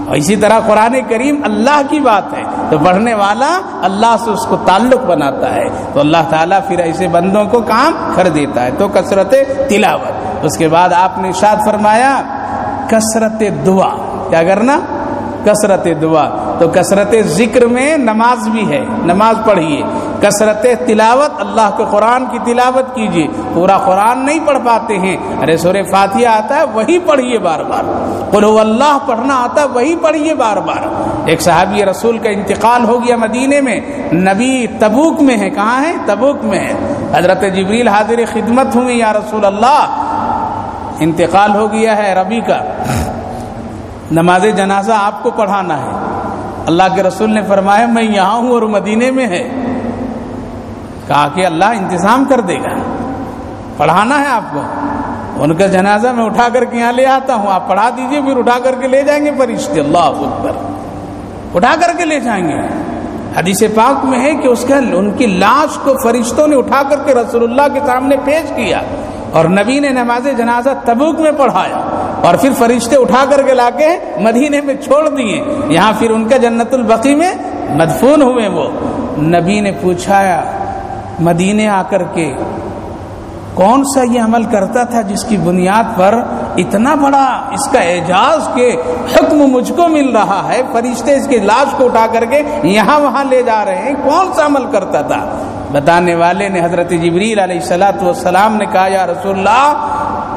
اور اسی طرح قرآن کریم اللہ کی بات ہے, تو پڑھنے والا اللہ سے اس کو تعلق بناتا ہے, تو اللہ تعالیٰ پھر ایسے بندوں کو کام کر دیتا ہے. تو کثرت تلاوت. اس کے بعد آپ نے ارشاد فرمایا کثرت دعا. کیا کرنا؟ کثرت دعا. تو کثرت ذکر میں نماز بھی ہے, نماز پڑھیے. کثرت تلاوت, اللہ کے قرآن کی تلاوت کیجیے. پورا قرآن نہیں پڑھ پاتے ہیں, ارے سورہ فاتحہ آتا ہے وہی پڑھیے بار بار. قل هو اللہ پڑھنا آتا ہے وہی پڑھیے بار بار. ایک صحابی رسول کا انتقال ہو گیا مدینے میں, نبی تبوک میں ہے. کہاں ہے؟ تبوک میں ہے. حضرت جبریل حاضر خدمت ہوئے, یا رسول اللہ انتقال ہو گیا ہے ربی کا, نماز جنازہ آپ کو پڑھانا ہے. اللہ کے رسول نے فرمایا میں یہاں ہوں اور مدینے میں ہے. کہا کہ اللہ انتظام کر دے گا, پڑھانا ہے آپ کو. ان کا جنازہ میں اٹھا کر کے یہاں لے آتا ہوں, آپ پڑھا دیجئے, پھر اٹھا کر کے لے جائیں گے فرشتے. اللہ اکبر, اٹھا کر کے لے جائیں گے. حدیث پاک میں ہے کہ ان کی لاش کو فرشتوں نے اٹھا کر کے رسول اللہ کے سامنے پیش کیا, اور نبی نے نماز جنازہ تبوک میں پڑھایا, اور پھر فرشتے اٹھا کر کے لا کے مدینے میں چھوڑ دیے. یہاں پھر ان کا جنت البقیع میں مدفون ہوئے. وہ نبی نے پوچھا مدینے آ کر کے کون سا یہ عمل کرتا تھا جس کی بنیاد پر اتنا بڑا اس کا اعجاز کے حکم مجھ کو مل رہا ہے, فرشتے اس کی لاش کو اٹھا کر کے یہاں وہاں لے جا رہے ہیں, کون سا عمل کرتا تھا؟ بتانے والے نے حضرت جبریل علیہ السلام نے کہا یا رسول اللہ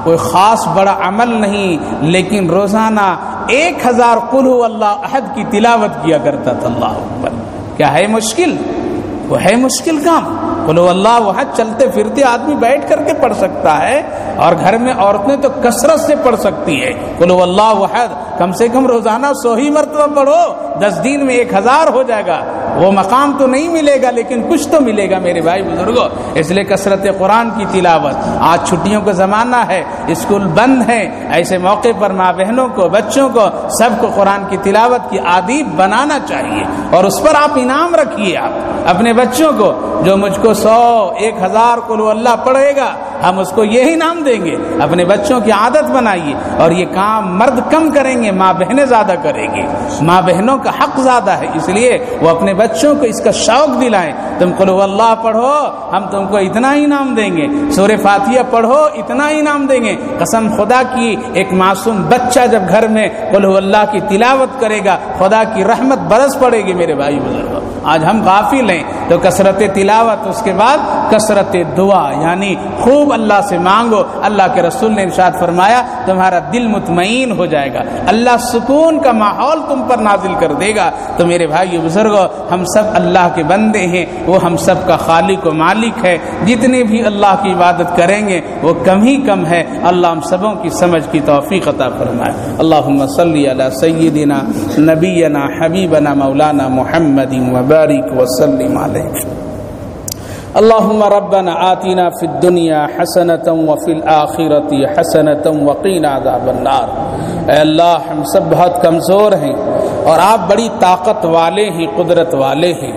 کوئی خاص بڑا عمل نہیں, لیکن روزانہ 1000 قل هو اللہ احد کی تلاوت کیا کرتا تھا. اللہ اکبر. کیا ہے مشکل؟ وہ ہے مشکل کام. قل هو اللہ احد چلتے پھرتے آدمی بیٹھ کر کے پڑھ سکتا ہے, اور گھر میں عورتیں تو کثرت سے پڑھ سکتی ہے. قل هو اللہ احد کم سے کم روزانہ 100 ہی مرتبہ پڑھو, 10 دن میں 1000 ہو جائے گا. وہ مقام تو نہیں ملے گا لیکن کچھ تو ملے گا میرے بھائی بزرگوں. اس لیے کثرت قرآن کی تلاوت. آج چھٹیوں کا زمانہ ہے, اسکول بند ہے, ایسے موقع پر ماں بہنوں کو, بچوں کو, سب کو قرآن کی تلاوت کی عادی بنانا چاہیے, اور اس پر آپ انعام رکھیے. آپ اپنے بچوں کو, جو مجھ کو 100 1000 قل هو اللہ پڑھے گا ہم اس کو یہی نام دیں گے. اپنے بچوں کی عادت بنائیے, اور یہ کام مرد کم کریں گے, ماں بہنیں زیادہ کریں گی. ماں بہنوں کا حق زیادہ ہے, اس لیے وہ اپنے بچوں کو اس کا شوق دلائیں. تم قل هو اللہ پڑھو ہم تم کو اتنا انعام دیں گے, سورہ فاتحہ پڑھو اتنا انعام دیں گے. قسم خدا کی, ایک معصوم بچہ جب گھر میں قل هو اللہ کی تلاوت کرے گا خدا کی رحمت برس پڑے گی. میرے بھائی بزرگوں آج ہم غافل ہیں. تو کثرت تلاوت, اس کے بعد کثرت دعا, یعنی خوب اللہ سے مانگو. اللہ کے رسول نے ارشاد فرمایا تمہارا دل مطمئن ہو جائے گا, اللہ سکون کا ماحول تم پر نازل کر دے گا. تو میرے بھائی بزرگوں ہم سب اللہ کے بندے ہیں, وہ ہم سب کا خالق و مالک ہے. جتنے بھی اللہ کی عبادت کریں گے وہ کم ہی کم ہے. اللہ ہم سبوں کی سمجھ کی توفیق عطا فرمائے. اللہم صلی علی سیدنا نبینا حبیبنا مولانا محمد وبارک وسلم علیہ اللهم ربنا آتنا في الدنيا حسنة وفي الآخرة حسنة وقنا عذاب النار۔ اے اللہ ہم سب بہت کمزور ہیں اور آپ بڑی طاقت والے ہیں، قدرت والے ہیں،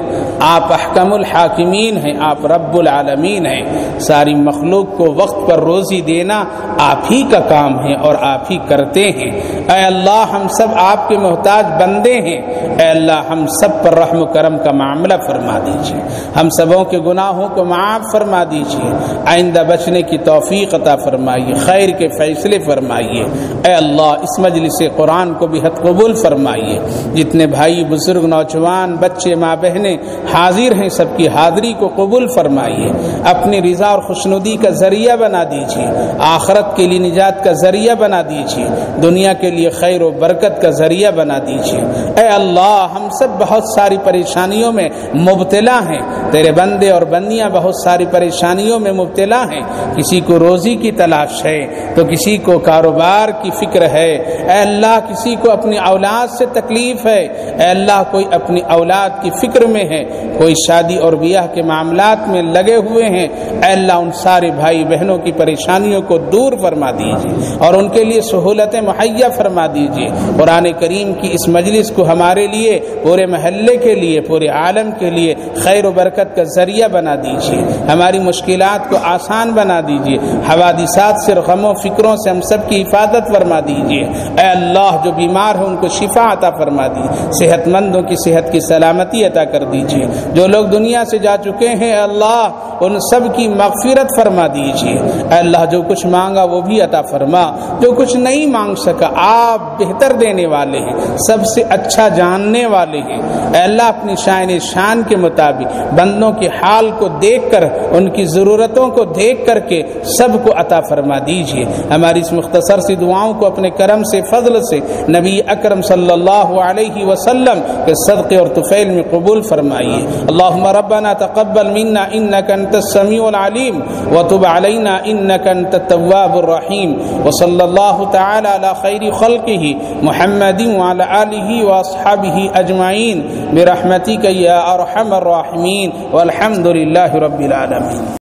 آپ احکم الحاکمین ہیں، آپ رب العالمین ہیں۔ ساری مخلوق کو وقت پر روزی دینا آپ ہی کا کام ہے اور آپ ہی کرتے ہیں۔ اے اللہ ہم سب آپ کے محتاج بندے ہیں، اے اللہ ہم سب پر رحم و کرم کا معاملہ فرما دیجیے، ہم سبوں کے گناہوں کو معاف فرما دیجیے، آئندہ بچنے کی توفیق عطا فرمائیے، خیر کے فیصلے فرمائیے۔ اے اللہ اس مجلس قرآن کو بھی حد قبول فرمائیے، جتنے بھائی بزرگ نوجوان بچے ماں بہنیں حاضر ہیں سب کی حاضری کو قبول فرمائیے، اپنی رضا اور خوشنودی کا ذریعہ بنا دیجیے، آخرت کے لیے نجات کا ذریعہ بنا دیجیے، دنیا کے لیے خیر و برکت کا ذریعہ بنا دیجیے۔ اے اللہ ہم سب بہت ساری پریشانیوں میں مبتلا ہیں، تیرے بندے اور بندیاں بہت ساری پریشانیوں میں مبتلا ہیں، کسی کو روزی کی تلاش ہے تو کسی کو کاروبار کی فکر ہے، اے اللہ کسی کو اپنی اولاد سے تکلیف ہے، اے اللہ کوئی اپنی اولاد کی فکر میں ہے، کوئی شادی اور بیاہ کے معاملات میں لگے ہوئے ہیں، اے اللہ ان سارے بھائی بہنوں کی پریشانیوں کو دور فرما دیجیے اور ان کے لیے سہولتیں مہیا فرما دیجیے۔ قرآن کریم کی اس مجلس کو ہمارے لیے، پورے محلے کے لیے، پورے عالم کے لیے خیر و برکت کا ذریعہ بنا دیجیے، ہماری مشکلات کو آسان بنا دیجیے، حوادثات سے، غم و فکروں سے ہم سب کی حفاظت فرما دیجیے۔ اے اللہ جو بیمار ہیں ان کو شفا عطا فرما دیجیے، صحت مندوں کی صحت کی سلامتی عطا کر دیجیے، جو لوگ دنیا سے جا چکے ہیں اے اللہ ان سب کی مغفرت فرما دیجیے۔ اے اللہ جو کچھ مانگا وہ بھی عطا فرما، جو کچھ نہیں مانگ سکا آپ بہتر دینے والے ہیں، سب سے اچھا جاننے والے ہیں۔ اے اللہ اپنی شان کے مطابق بندوں کے حال کو دیکھ کر، ان کی ضرورتوں کو دیکھ کر کے سب کو عطا فرما دیجیے۔ ہماری اس مختصر سی دعاؤں کو اپنے کرم سے، فضل سے نبی اکرم صلی اللہ علیہ وسلم کے صدقے اور طفیل میں قبول فرمائیے۔ اللہم ربنا تقبل منا انک انت السمیع العلیم وتب علینا انک انت التواب الرحیم، وصلی اللہ تعالی علی خیر خلقہ محمد وعلی آلہ واصحابہ اجمعین برحمتک یا ارحم الراحمین والحمد للہ رب العالمین۔